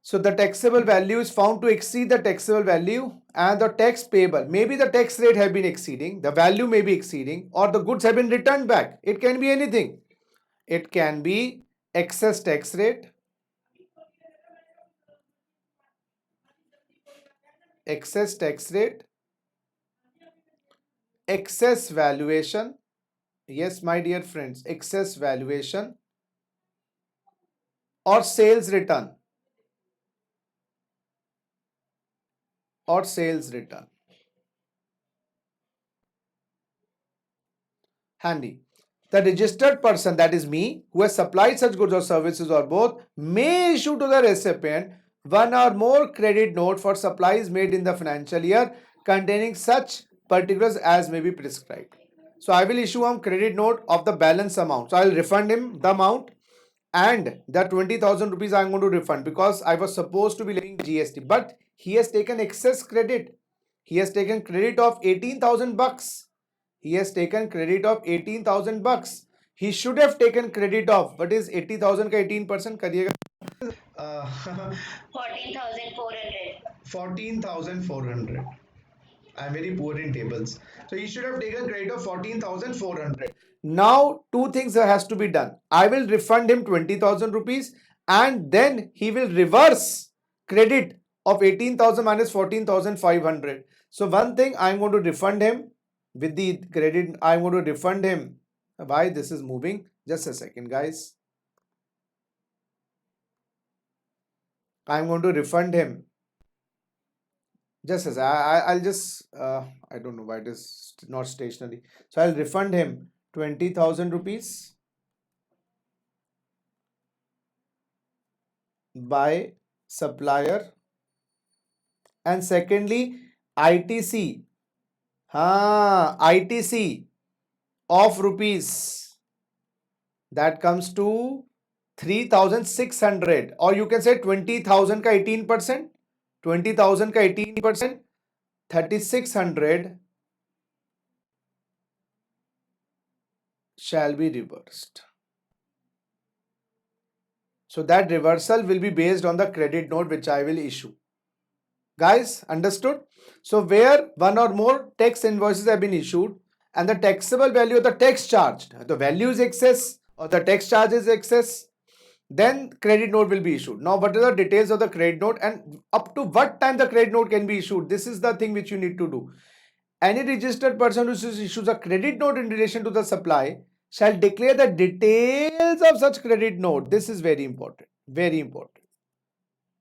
So the taxable value is found to exceed the taxable value and the tax payable. Maybe the tax rate have been exceeding, the value may be exceeding, or the goods have been returned back. It can be anything. It can be excess tax rate, excess valuation. Yes, my dear friends, excess valuation or sales return. or sales return. Handy. The registered person, that is me, who has supplied such goods or services or both, may issue to the recipient one or more credit note for supplies made in the financial year containing such particulars as may be prescribed. So I will issue a credit note of the balance amount. So I will refund him the amount, and the 20,000 rupees I am going to refund because I was supposed to be levying GST, but he has taken excess credit. He has taken credit of 18,000 bucks. He has taken credit of 18,000 bucks. He should have taken credit of, what is 80,000 का 18% करिएगा. 14,400. 14,400. I am very poor in tables. So he should have taken credit of 14,400. Now, two things has to be done. I will refund him 20,000 rupees and then he will reverse credit of 18,000 minus 14,500. So one thing, I am going to refund him with the credit. I am going to refund him. Why this is moving? Just a second, guys. I am going to refund him. Just as I'll just I don't know why it is not stationary. So I'll refund him 20,000 rupees by supplier, and secondly ITC. ITC of rupees, that comes to 3,600, or you can say 20,000 ka 18%. 20,000 ka 18%, 3,600 shall be reversed. So that reversal will be based on the credit note which I will issue. Guys, understood? So where one or more tax invoices have been issued and the taxable value of the tax charged, the value is excess or the tax charge is excess, then credit note will be issued. Now, what are the details of the credit note and up to what time the credit note can be issued? This is the thing which you need to do. Any registered person who issues a credit note in relation to the supply shall declare the details of such credit note. This is very important. Very important.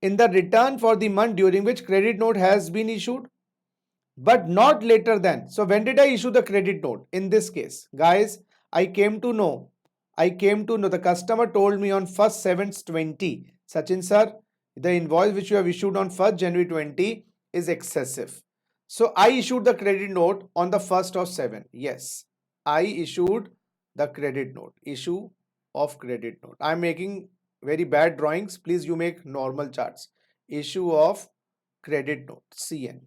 In the return for the month during which credit note has been issued, but not later than. So when did I issue the credit note? In this case, guys, I came to know the customer told me on 1st 7th 20, Sachin sir, the invoice which you have issued on 1st January 20 is excessive. So I issued the credit note on the 1st of 7. Yes, I issued the credit note. Issue of credit note. I am making very bad drawings. Please, you make normal charts. Issue of credit note, CN.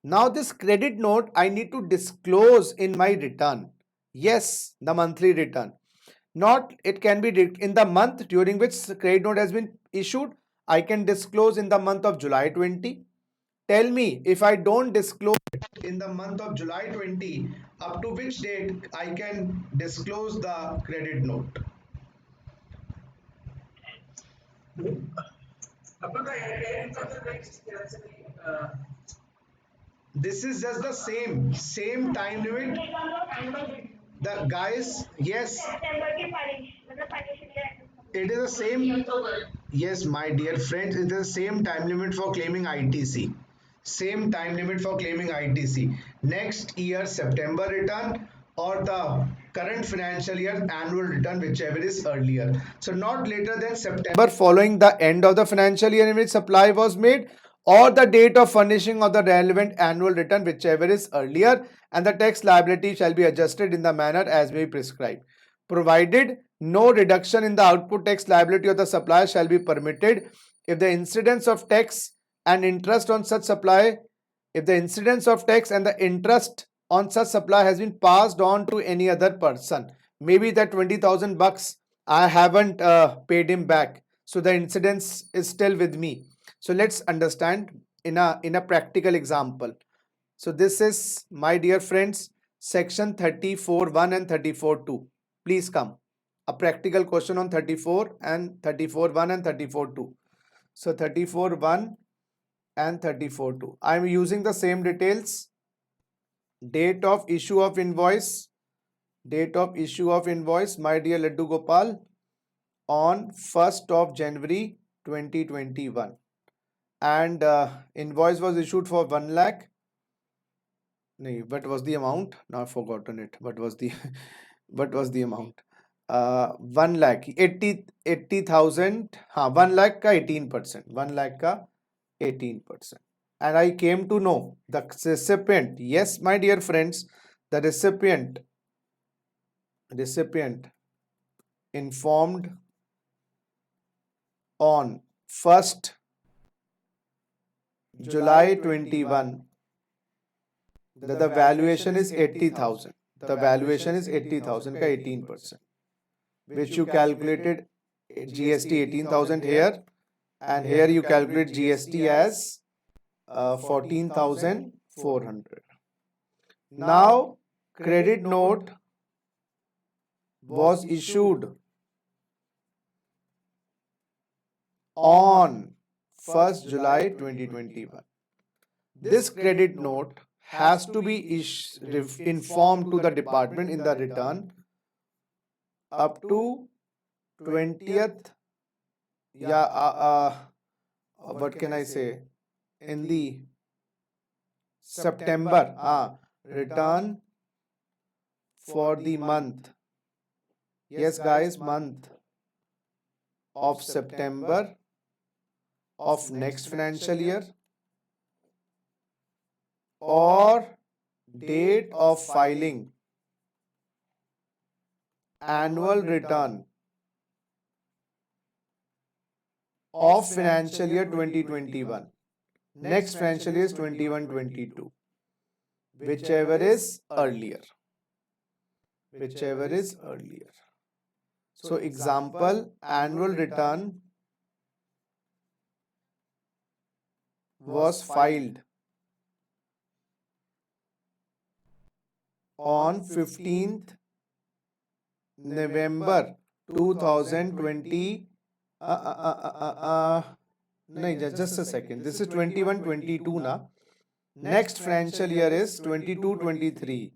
Now this credit note I need to disclose in my return. Yes, the monthly return. Not, it can be in the month during which the credit note has been issued. I can disclose in the month of July 20. Tell me, if I don't disclose in the month of July 20, up to which date I can disclose the credit note? Up to the end of the next This is just the same time limit. The guys, yes, September की financial year. it is the same. Yes, my dear friends, it is the same time limit for claiming ITC. Same time limit for claiming ITC. Next year September return or the current financial year annual return, whichever is earlier. So not later than September following the end of the financial year in which supply was made, or the date of furnishing of the relevant annual return, whichever is earlier, and the tax liability shall be adjusted in the manner as may be prescribed, provided no reduction in the output tax liability of the supplier shall be permitted if the incidence of tax and interest on such supply, if the incidence of tax and the interest on such supply has been passed on to any other person. Maybe that 20,000 bucks I haven't paid him back, so the incidence is still with me. So let's understand in a practical example. So this is, my dear friends, section 34.1 and 34.2. Please come. A practical question on 34 and 34.1 and 34.2. So 34.1 and 34.2. I am using the same details. Date of issue of invoice. Date of issue of invoice, my dear Laddu Gopal, on 1st of January 2021. and invoice was issued for 1 lakh. No, what was the amount? Now I've forgotten it. What was the what was the amount? 1 lakh 80,000. 1 lakh ka 18%. 1 lakh ka 18%. And I came to know the recipient. Yes, my dear friends, the recipient informed on 1st July 21 that the valuation is 80,000. The valuation is 80,000 ka 18%, which you calculated GST 18,000 here, and here you calculate GST as 14,400. Now credit note was issued on 1st July 2021. This credit note has to be informed to the department in the return up to 20th, what can I say, in the September, return for the month, yes guys, month of September of next financial year, or date of filing annual return of financial year 2021. Next financial year is 21-22, whichever is earlier. So example, annual return was filed on 15th November 2020. Just a second. This is 21-22 na. Next financial year is 22-23.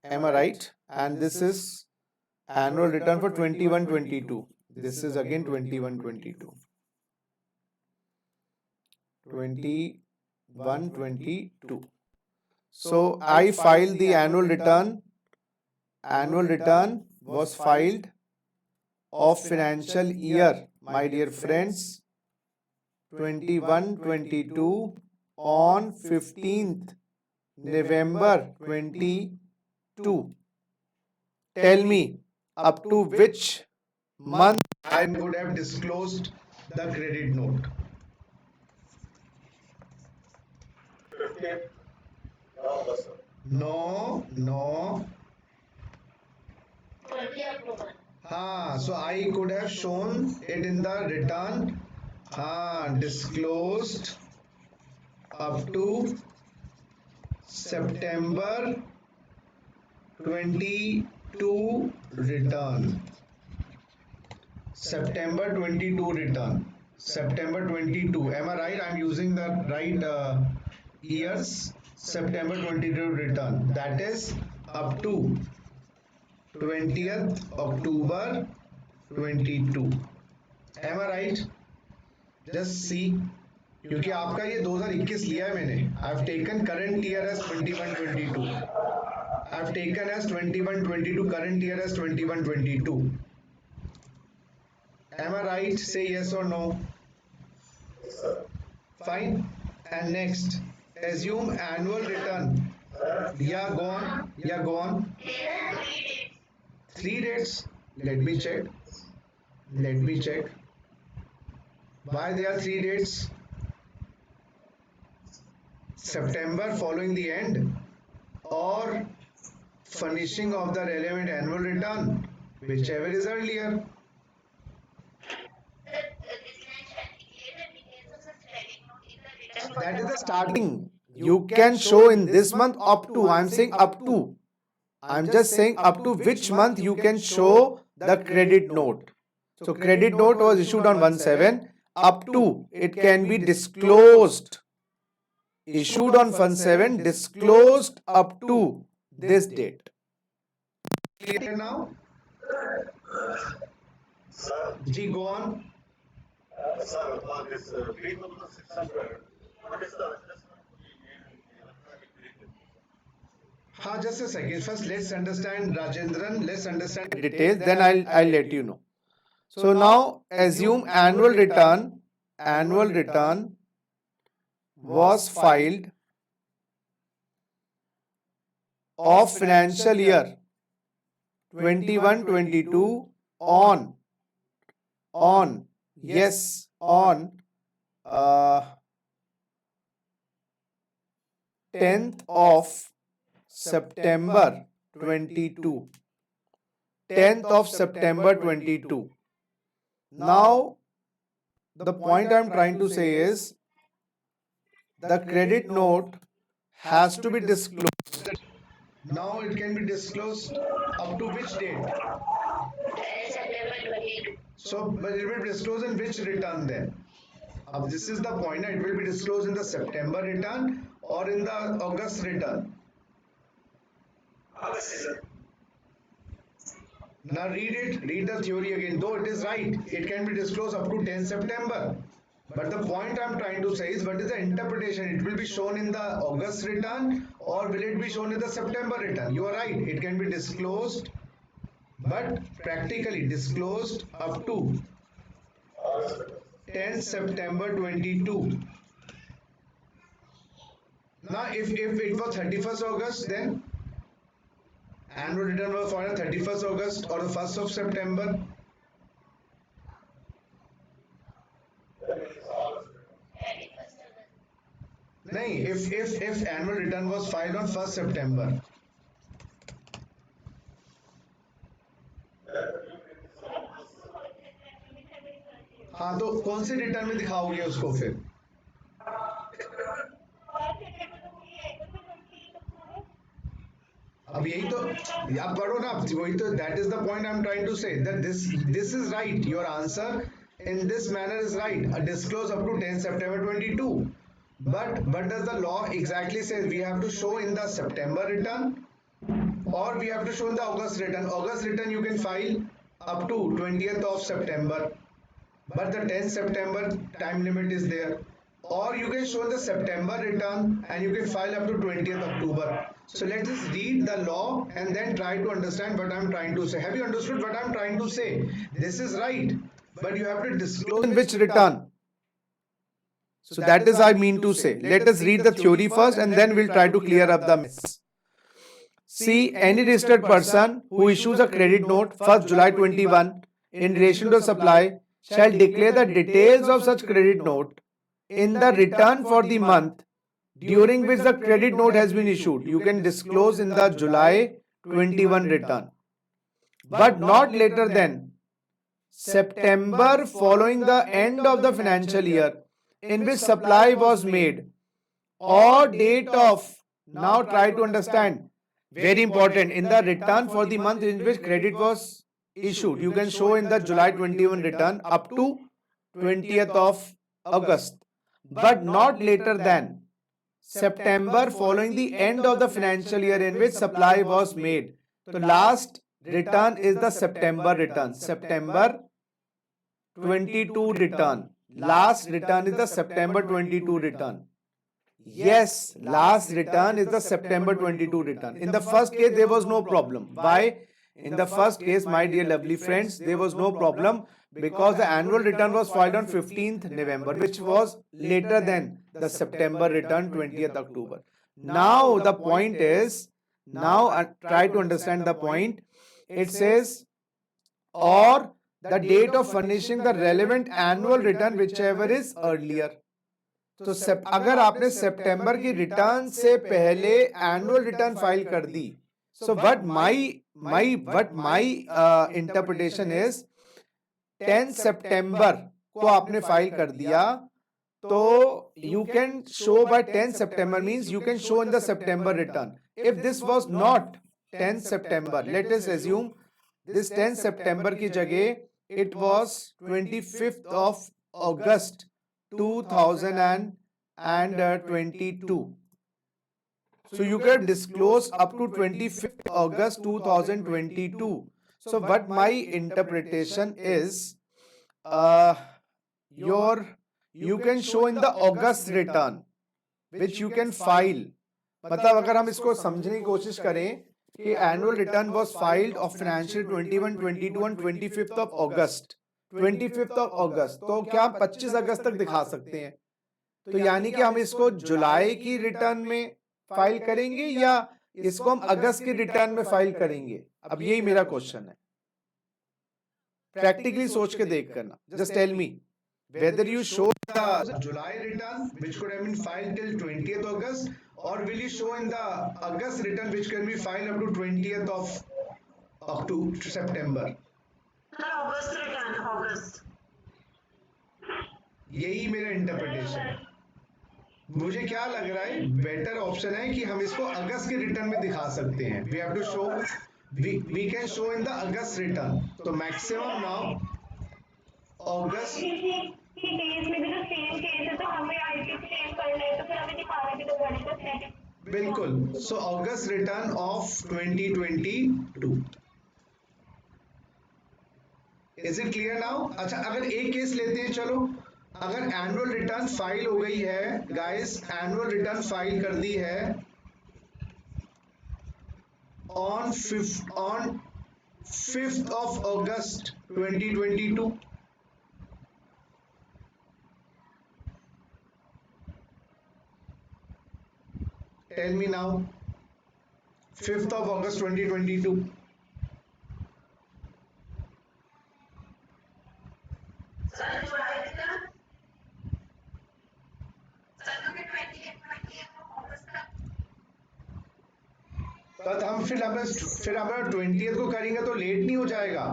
Am I right? And this is annual return for 21-22. This is again 21-22. 21-22. So I filed the annual return. Annual return was filed of financial year, my dear friends, 21-22 on 15th November 22. Tell me, up to which month I would have disclosed the credit note? 15th. No. 20 October. So I could have shown it in the return. Disclosed up to September 22 return. September 22 return. September 22. Am I right? I'm using the right years. September 22 return. That is up to 20th October 22. Am I right? Just see. क्योंकि आपका ये 2021 लिया है मैंने. I've taken current year as 21-22. I've taken as 21-22, current year as 21-22. Am I right? Say yes or no. Fine. And next, assume annual return. Yeah, go on. 3 dates. Let me check. Why there are 3 dates? September following the end, or furnishing of the relevant annual return, whichever is earlier. That is the starting. You can show in this month up to. I'm saying up to. I'm just saying up to which month you can show the credit note. So credit note was issued on 1/7. Up to, it can be disclosed. Issued on 1/7, disclosed up to this date. Clear now? Ji, go on. Sir, this 3,600, what is the adjustment in electronic bill? Just a second. First, let's understand Rajendran. Let's understand the details. Then I'll let you know. So now assume annual return. Annual return was filed of financial year 21-22 on yes on 10th of September 22. 10th of September 22. Now the point I'm trying to say is the credit note has to be disclosed. Now it can be disclosed up to which date? September 22. So, but it will be disclosed in which return then? This is the point. It will be disclosed in the September return or in the August return. Now read the theory again. Though it is right, it can be disclosed up to 10 September. But the point I'm trying to say is, what is the interpretation? It will be shown in the August return or will it be shown in the September return? You are right. It can be disclosed, but practically disclosed up to 10 September 22. Now, if it was 31st August, then annual return was filed on 31st August or the 1st of September. नहीं, if annual return was filed on 1st September. हाँ, तो कौन से return में दिखाओगे उसको फिर? अब यही तो आप पढ़ो ना, वही तो, that is the point I'm trying to say, that this is right. Your answer in this manner is right. A disclose up to 10 September 22. But does the law exactly say we have to show in the September return or we have to show in the August return? August return you can file up to 20th of September, but the 10th September time limit is there. Or you can show the September return and you can file up to 20th October. So let's just read the law and then try to understand what I'm trying to say. Have you understood what I'm trying to say? This is right, but you have to disclose in which return. So that is I mean to say. Let us read the theory first and then we'll try to clear up the myths. See, any registered person who issues a credit note 1st July 21 in relation to supply shall declare the details of such credit note in the return for the month during which the credit note has been issued. You can disclose in the July 21 return, but not later than September following the end of the financial year in which supply was made or date of, now try to understand, very important, in the return for the month in which credit was issued. You can show in the July 21 return up to 20th of August, but not later than September following the end of the financial year in which supply was made. The last return is the September return. September 22 return. Last return is the September 22 return. Yes, last return is the September 22 return. In the first case, there was no problem. Why? In the first case, my dear lovely friends, there was no problem because the annual return was filed on 15th November, which was later than the September return, 20th October. Now, the point is, now try to understand the point. It says, or the date of furnishing the relevant annual return, whichever is earlier. तो अगर आपने सितंबर की return से पहले annual return file कर दी, so what my interpretation is 10 सितंबर को आपने फाइल कर दिया, तो यू कैन शो बाय 10 सितंबर means you can show in the सितंबर return. If this was not 10 सितंबर, लेट अस अज्यूम दिस 10 सितंबर की जगह it was 25th of August 2022. So you can disclose up to 25th August 2022. So what my interpretation is, you can show in the August return which you can file. मतलब अगर हम इसको समझने की कोशिश करें कि annual return was filed of financial 21 22 on 25th of August, 25th of अगस्त, तो क्या हम 25 अगस्त तक दिखा सकते हैं? तो यानी कि हम इसको जुलाई की रिटर्न में फाइल करेंगे या इसको हम अगस्त की रिटर्न में फाइल करेंगे? अब यही मेरा क्वेश्चन है, प्रैक्टिकली सोच के देख करना. Just tell me whether you show the July return which could have been filed till 20th August, or will you show in the August return which can be filed up to 20th of October September. Sir, August return, August. यही मेरा interpretation है. मुझे क्या लग रहा है better option है कि हम इसको अगस्त के रिटर्न में दिखा सकते हैं. We have to show, we can show in the August return. तो मैक्सिमम नाउ अगस्त की केस में भी तो सेम केस है, तो हमें आईटी सेम कर ले तो फिर हमें दिखाना भी तो पड़ेगा सेटिंग. बिल्कुल. सो अगस्त return of 2022. Is it clear now? अच्छा, अगर एक केस लेते हैं, चलो अगर एनुअल रिटर्न फाइल हो गई है गाइस, एनुअल रिटर्न फाइल कर दी है on 5th of August 2022. Tell me now, 5th of August 2022. Sir जुलाई रिटर्न सर हमें 28 अगस्त तक. तो हम फिर हमें 20th को करेंगे तो लेट नहीं हो जाएगा?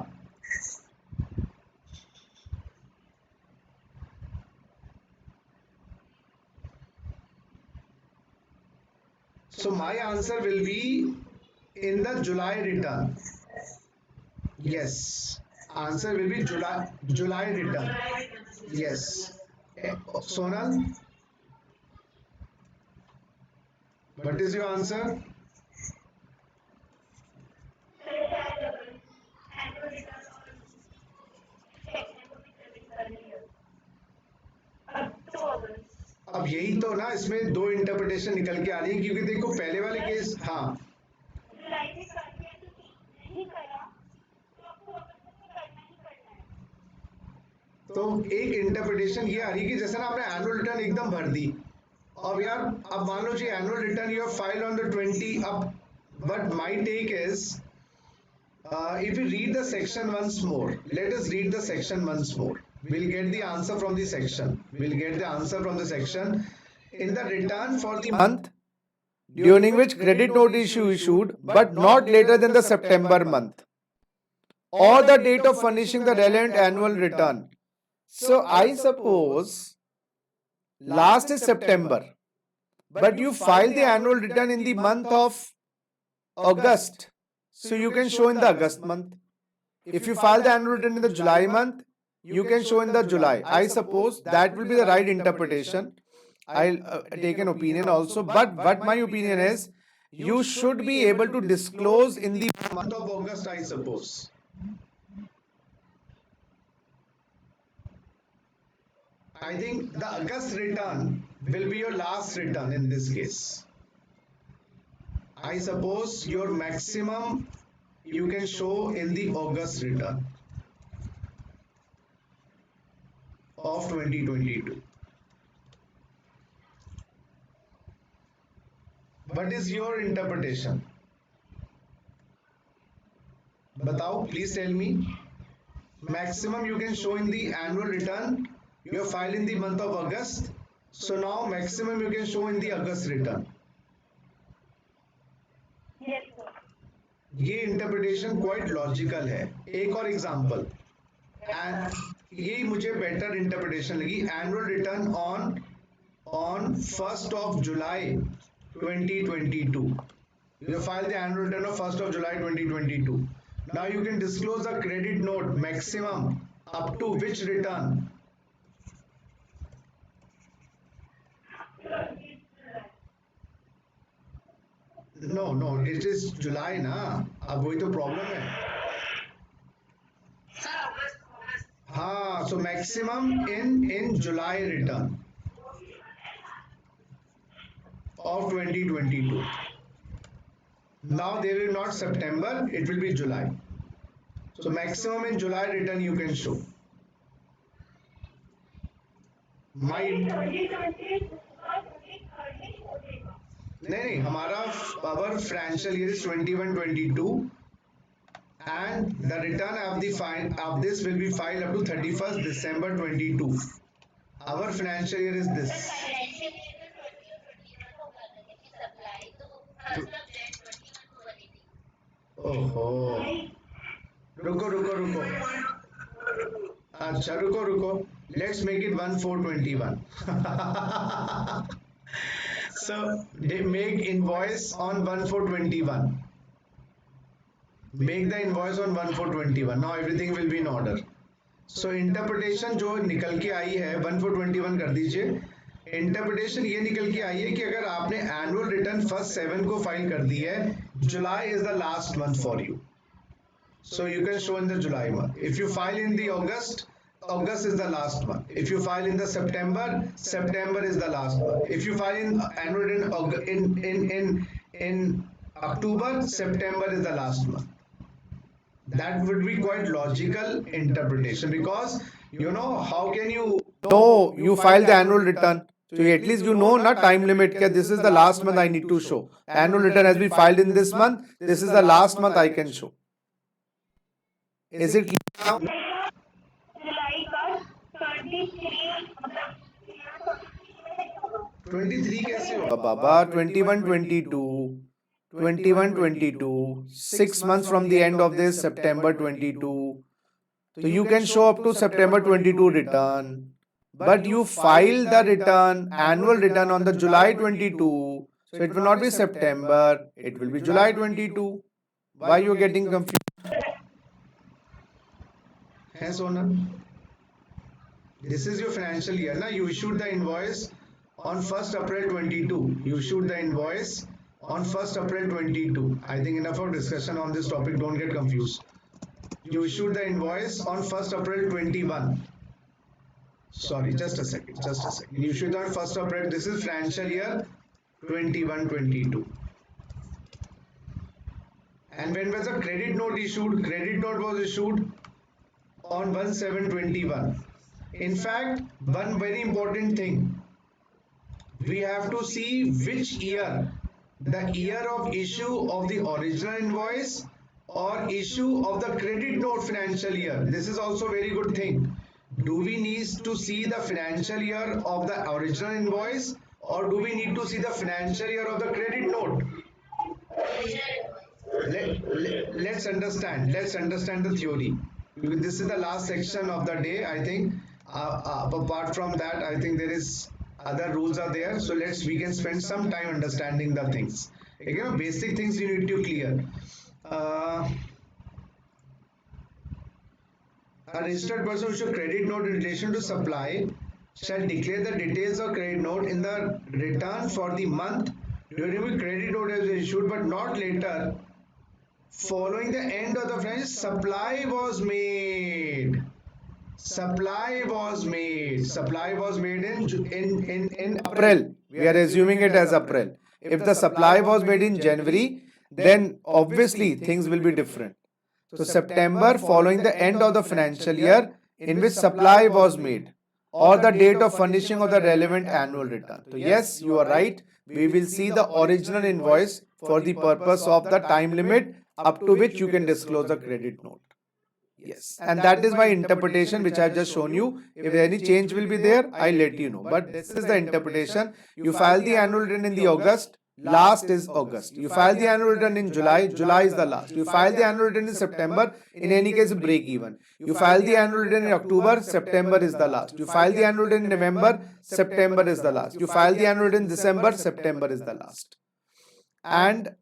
So my answer will be in the July return. Yes, answer will be July return. Yes. Sonal, what is your answer? अब यही तो ना, इसमें दो इंटरप्रिटेशन निकल के आ रही है, क्योंकि देखो पहले वाले केस, हाँ तो एक इंटरप्रिटेशन ये आ रही है कि जैसे ना आपने एनुअल रिटर्न एकदम भर दी, अब यार अब मान लो जी annual return you file on the 20, अब but my take is if we read the section once more, let us read the section once more. We'll get the answer from the section. We'll get the answer from the section. In the return for the month during which credit note issue issued, but not later than the September month, or the date of furnishing the relevant annual return. So I suppose last is September, but you file the annual return in the month of August. So you can show in the August month. If you file the annual return in the July month, you can show in the July. I suppose that will be the right interpretation. I'll take an opinion also. But what my opinion is, you should be able to disclose in the month of August, I suppose. I think the August return will be your last return in this case. I suppose your maximum you can show in the August return of 2022. What is your interpretation? Batao, please tell me. Maximum you can show in the annual return. You have filed in the month of August. So now maximum you can show in the August return. Yes, sir. ये interpretation quite logical है. एक और example, यही मुझे better interpretation लगी. Annual return on 1st of July 2022. You file the annual return of 1st of July 2022. Now you can disclose a credit note maximum up to which return? No, it is July ना. अब वही तो problem है. हाँ, so maximum in July return of 2022. Now there will not September, it will be July. So maximum in July return you can show. My 2020 नहीं हमारा our financial year is 21-22 and the return of the fine of this will be filed up to 31st December 22. Our financial year is this. Financial year में 20 और 21 होगा ना कि supply तो first of जेन 21 को बनी थी ओहो रुको रुको रुको अच्छा रुको रुको let's make it 1421. So they make invoice on 1421. Make the invoice on 1421. Now everything will be in order. So interpretation जो निकल के आई है 1421 कर दीजिए. इंटरप्रिटेशन ये निकल के आई है कि अगर आपने एनुअल रिटर्न फर्स्ट 7 को फाइल कर दी है, जुलाई is the last month for you, so you can show in the July month. If you file in the August, August is the last month. If you file in the September, September is the last month. If you file in annual in October, September is the last month. That would be quite logical interpretation, because you know how can you know you file the annual return. So at least you know not time limit that this is the last month I need to show. Annual return has been filed in this month. This is the last month I can show. Is it clear now? जुलाई का 23 मतलब 23 कैसे होगा बाबा? 21-22, 6 months from the end of this, September 22. So you can show up to September 22 return, but you file the return, annual return on the July 22. So it will not be September, it will be July 22. Why you are getting confused? है सोना, this is your financial year ना, you issued the invoice on 1st April 22. You issued the invoice on 1st April 22. I think enough of discussion on this topic, don't get confused. You issued the invoice on 1st April 21. Sorry, just a second. You issued on 1st April, this is financial year 21-22. And when was the credit note issued? Credit note was issued on 1/7/21. In fact, one very important thing, we have to see which year, the year of issue of the original invoice or issue of the credit note financial year. This is also very good thing. Do we need to see the financial year of the original invoice, or do we need to see the financial year of the credit note? Let's understand the theory. This is the last section of the day, I think. Apart from that, I think there is other rules are there, so we can spend some time understanding the things. Again, basic things you need to clear. A registered person who should credit note in relation to supply shall declare the details of credit note in the return for the month during which credit note is issued, but not later following the end of the financial. Supply was made in April. We are assuming it as April. If the supply was made in January, then obviously things will be different. So September following the end of the financial year in which supply was made, or the date of furnishing of the relevant annual return. So yes, you are right. We will see the original invoice for the purpose of the time limit up to which you can disclose the credit note. Yes, and that is my interpretation which I have just shown you. If any change will be there, I'll let you know. But this is the interpretation. You file the annual return in the August, last is August. You file the annual return in July, July is the last. You file the annual return in September, in any case break even. You file the annual return in October, September is the last. You file the annual return in November, September is the last. You file the annual return in December, September is the last. And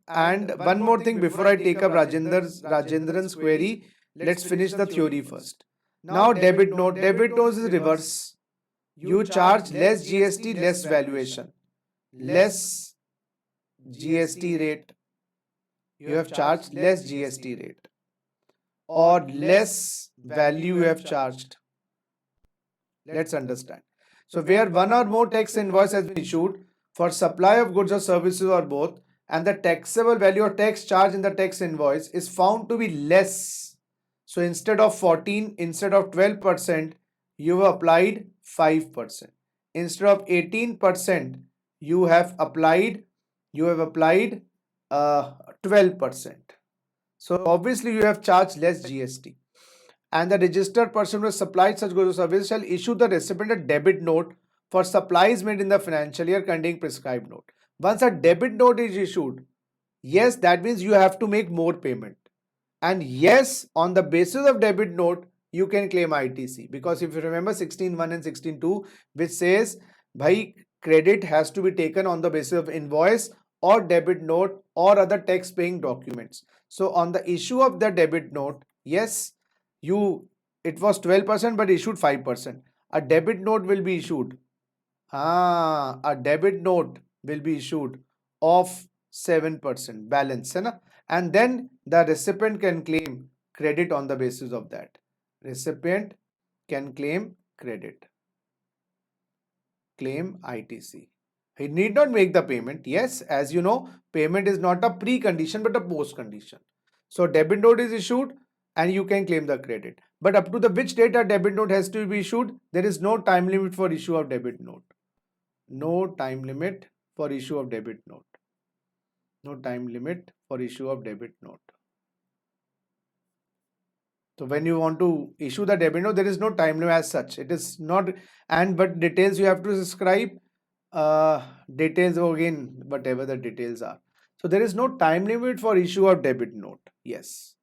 one more thing before I take up Rajendran's query, let's finish the theory first. Now debit note is reverse. You charge less GST, less valuation, less GST rate. You have charged less GST rate, or less value you have charged. Let's understand. So where one or more tax invoice has been issued for supply of goods or services or both, and the taxable value or tax charge in the tax invoice is found to be less. So instead of 14, instead of 12%, you have applied 5%. Instead of 18%, you have applied 12%. So obviously you have charged less GST. And the registered person who has supplied such goods or services shall issue the recipient a debit note for supplies made in the financial year containing prescribed note. Once a debit note is issued, yes, that means you have to make more payment. And yes, on the basis of debit note, you can claim ITC. Because if you remember 16.1 and 16.2, which says, bhai, credit has to be taken on the basis of invoice or debit note or other tax paying documents. So on the issue of the debit note, yes, it was 12% but issued 5%. A debit note will be issued. A debit note will be issued of 7% balance, hai na? And then the recipient can claim credit on the basis of that. Recipient can claim credit, claim ITC. He need not make the payment. Yes, as you know, payment is not a precondition but a post condition. So debit note is issued and you can claim the credit. But up to the which date a debit note has to be issued, there is no time limit for issue of debit note. No time limit for issue of debit note. No time limit for issue of debit note. So when you want to issue the debit note, there is no time limit as such. It is not, but details you have to subscribe. Details again, whatever the details are. So there is no time limit for issue of debit note. Yes.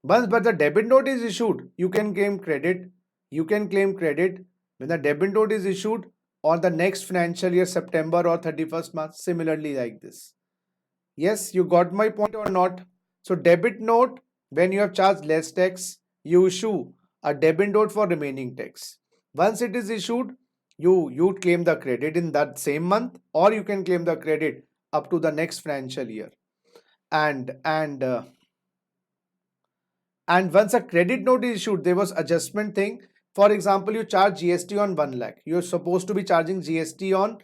But the debit note is issued, you can claim credit. You can claim credit when the debit note is issued on the next financial year, September or 31st March. Similarly like this. Yes, you got my point or not? So debit note, when you have charged less tax, you issue a debit note for remaining tax. Once it is issued, you claim the credit in that same month, or you can claim the credit up to the next financial year. And once a credit note is issued, there was adjustment thing. For example, you charge GST on 1 lakh. You're supposed to be charging GST on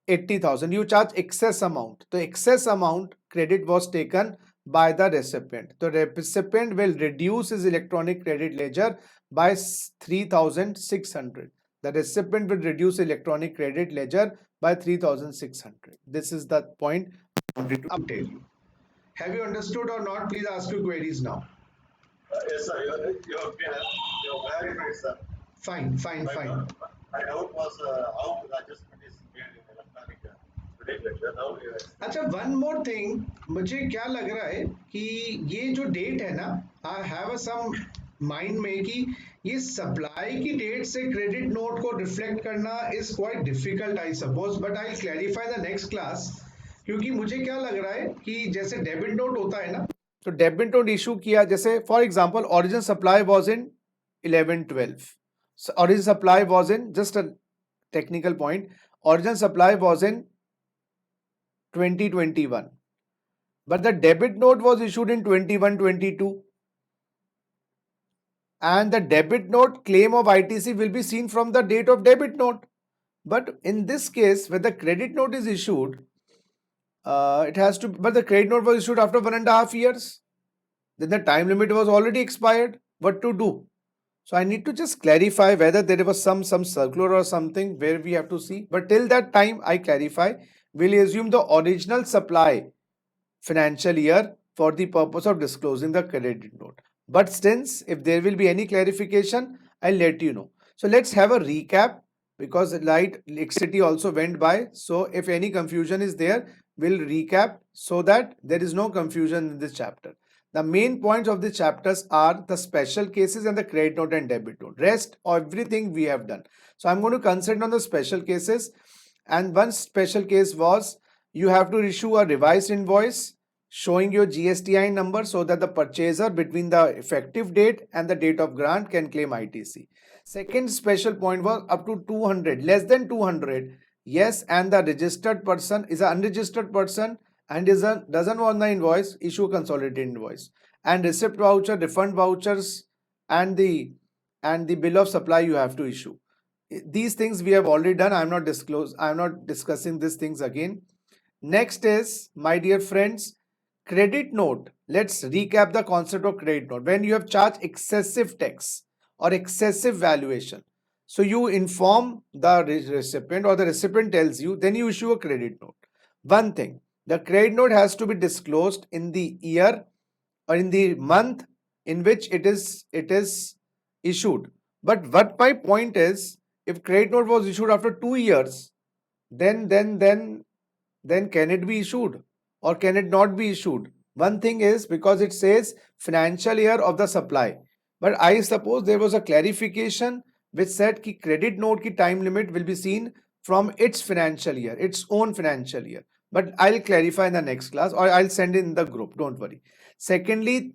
80,000. You charge excess amount. The excess amount credit was taken by the recipient. The recipient will reduce his electronic credit ledger by 3,600. The recipient will reduce electronic credit ledger by 3,600. This is the point I wanted to tell you. Have you understood or not? Please ask your queries now. Yes, sir. You're very right, sir. Fine. My doubt was how the adjustment is made in electronic credit ledger. Now, अच्छा, one more thing, मुझे क्या लग रहा है कि ये जो date है ना, I have some mind में कि ये सप्लाई की डेट से क्रेडिट नोट को रिफ्लेक्ट करना is quite difficult I suppose, but I'll clarify the next class. क्योंकि मुझे क्या लग रहा है कि जैसे डेबिट नोट होता है ना, तो डेबिट नोट इशू किया, जैसे for example original supply was in 11-12. Original supply was in, just a technical point, original supply was in 2021, but the debit note was issued in 21-22, and the debit note claim of ITC will be seen from the date of debit note. But in this case, when the credit note is issued, it has to, but the credit note was issued after 1.5 years. Then the time limit was already expired. What to do? So I need to just clarify whether there was some circular or something where we have to see. But till that time, I clarify. We'll assume the original supply financial year for the purpose of disclosing the credit note. But since if there will be any clarification, I'll let you know. So let's have a recap, because electricity also went by. So if any confusion is there, we'll recap so that there is no confusion in this chapter. The main points of the chapters are the special cases and the credit note and debit note. Rest, everything we have done. So I'm going to concentrate on the special cases. And one special case was, you have to issue a revised invoice showing your GSTI number so that the purchaser between the effective date and the date of grant can claim ITC. Second special point was up to 200, less than 200. Yes, and the registered person is an unregistered person and doesn't want the invoice, issue a consolidated invoice. And receipt voucher, refund vouchers, and the and the bill of supply you have to issue. These things we have already done. I'm not discussing these things again. Next is, my dear friends, credit note. Let's recap the concept of credit note. When you have charged excessive tax or excessive valuation, so you inform the recipient, or the recipient tells you, then you issue a credit note. One thing, the credit note has to be disclosed in the year or in the month in which it is issued. But what my point is, if credit note was issued after 2 years, then can it be issued or can it not be issued? One thing is, because it says financial year of the supply, but I suppose there was a clarification which said ki credit note ki time limit will be seen from its financial year, its own financial year. But I'll clarify in the next class, or I'll send it in the group, don't worry. Secondly,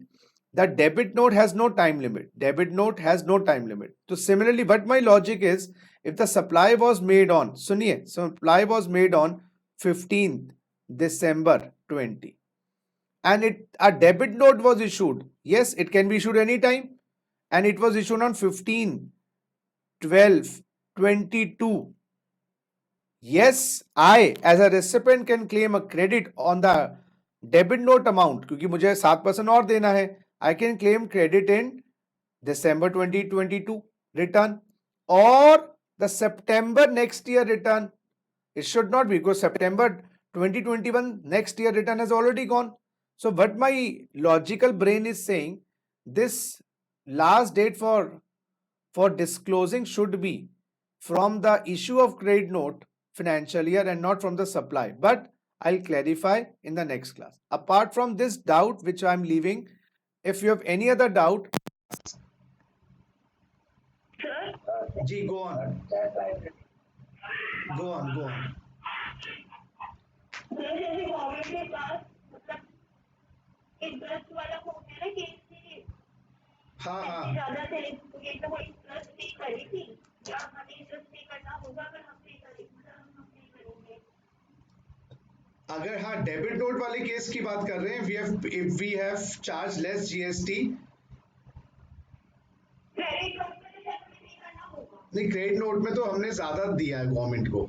the debit note has no time limit. Debit note has no time limit. So similarly, what my logic is, if the supply was made on, suniye, supply was made on 15th December 20, and a debit note was issued, yes, it can be issued anytime, and it was issued on 15/12/22. Yes, I as a recipient can claim a credit on the debit note amount, क्योंकि मुझे 7% और देना है. I can claim credit in December 2022 return or the September next year return. It should not be, because September 2021 next year return has already gone. So what my logical brain is saying, this last date for disclosing should be from the issue of credit note financial year and not from the supply. But I'll clarify in the next class. Apart from this doubt which I'm leaving, if you have any other doubt, Sir, Ji, go on. Go on, go on. Sir जैसे government के पास मतलब interest वाला हो गया ना case की हाँ पैसे हाँ. ज्यादा थे तो ये तो वो इंटरेस्ट पे करी थी, या हमें इंटरेस्ट पे करना होगा अगर हम पे करेंगे, मतलब हम पे करेंगे. अगर हाँ डेबिट नोट वाले केस की बात कर रहे हैं, we have charge less GST. Credit card पे तो हमें पे करना होगा. नहीं, क्रेडिट नोट में तो हमने ज्यादा दिया है गवर्नमेंट को.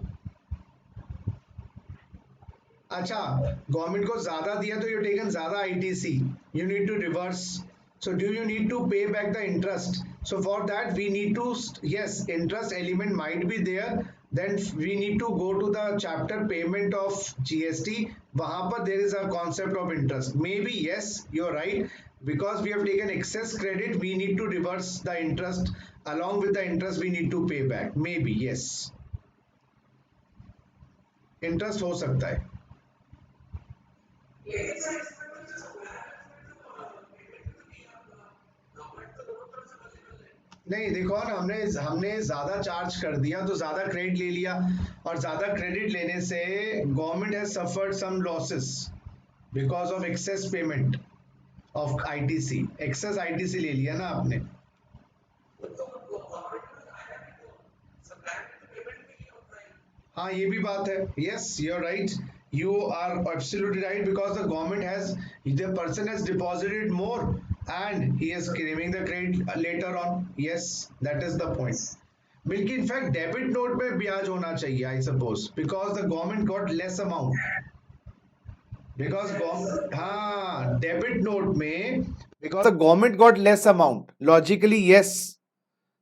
अच्छा, गवर्नमेंट को ज्यादा दिया तो यू टेकन ज्यादा ITC, you need to reverse. So do you need to pay back the interest? So for that we need to, yes, interest element might be there. Then we need to go to the chapter payment of GST. वहां पर there is a concept of interest. Maybe yes, you're right. Because we have taken excess credit, we need to reverse the interest. Along with the interest, we need to pay back. Maybe yes. Interest हो सकता है. नहीं, देखो ना, हमने हमने ज्यादा charge कर दिया तो ज्यादा क्रेडिट ले लिया, और ज्यादा क्रेडिट लेने से government has suffered some losses because of excess payment of ITC. Excess ITC ले लिया ना आपने. हाँ, ये भी बात है. Yes, you are right. You are absolutely right, because the government has, the person has deposited more and he is claiming the credit later on. Yes, that is the point. बल्कि in fact debit note में ब्याज होना चाहिए, I suppose, because the government got less amount. Because हाँ, debit note में because the government got less amount. Logically, yes.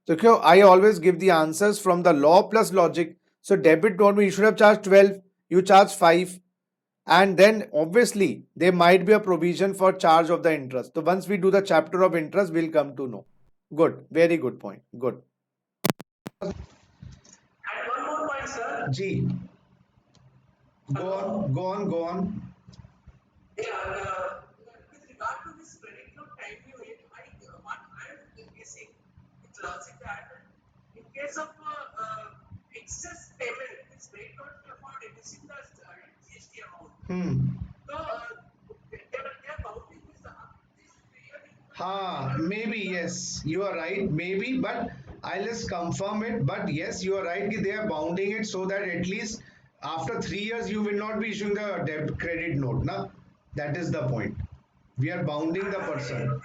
So I always give the answers from the law plus logic. So debit note, you should have charged 12, you charge 5, and then obviously there might be a provision for charge of the interest. So once we do the chapter of interest, we'll come to know. Good, very good point. Good. And one more point, sir. Ji, go on, go on, go on. Yeah, with regard to this credit note time limit, what I'm guessing, it's logic that in case of excess payment, this credit note for reducing the GST amount. So they are bounding this period. हाँ, maybe yes, you are right, maybe, but I'll just confirm it. But yes, you are right, कि they are bounding it so that at least after 3 years you will not be issuing the debt credit note, na? That is the point. We are bounding the person.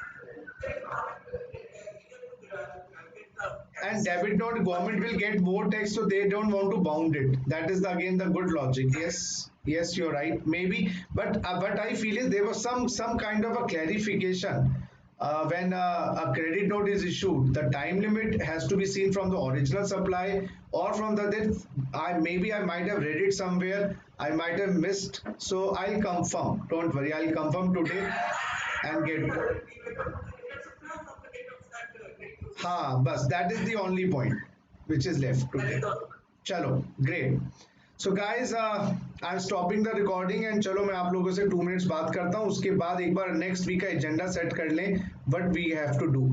Get the and debit note government will get more tax, so they don't want to bound it. That is again the good logic. Yes, you're right, maybe. But what I feel is there was some kind of a clarification when a credit note is issued. The time limit has to be seen from the original supply or from the that I might have read it somewhere, I might have missed. So I'll confirm, don't worry, I'll confirm today and get. हाँ बस that is the only point which is left to get. चलो great. So guys, I'm stopping the recording and चलो मैं आप लोगों से 2 minutes बात करता हूँ, उसके बाद एक बार next week का agenda set कर लें what we have to do.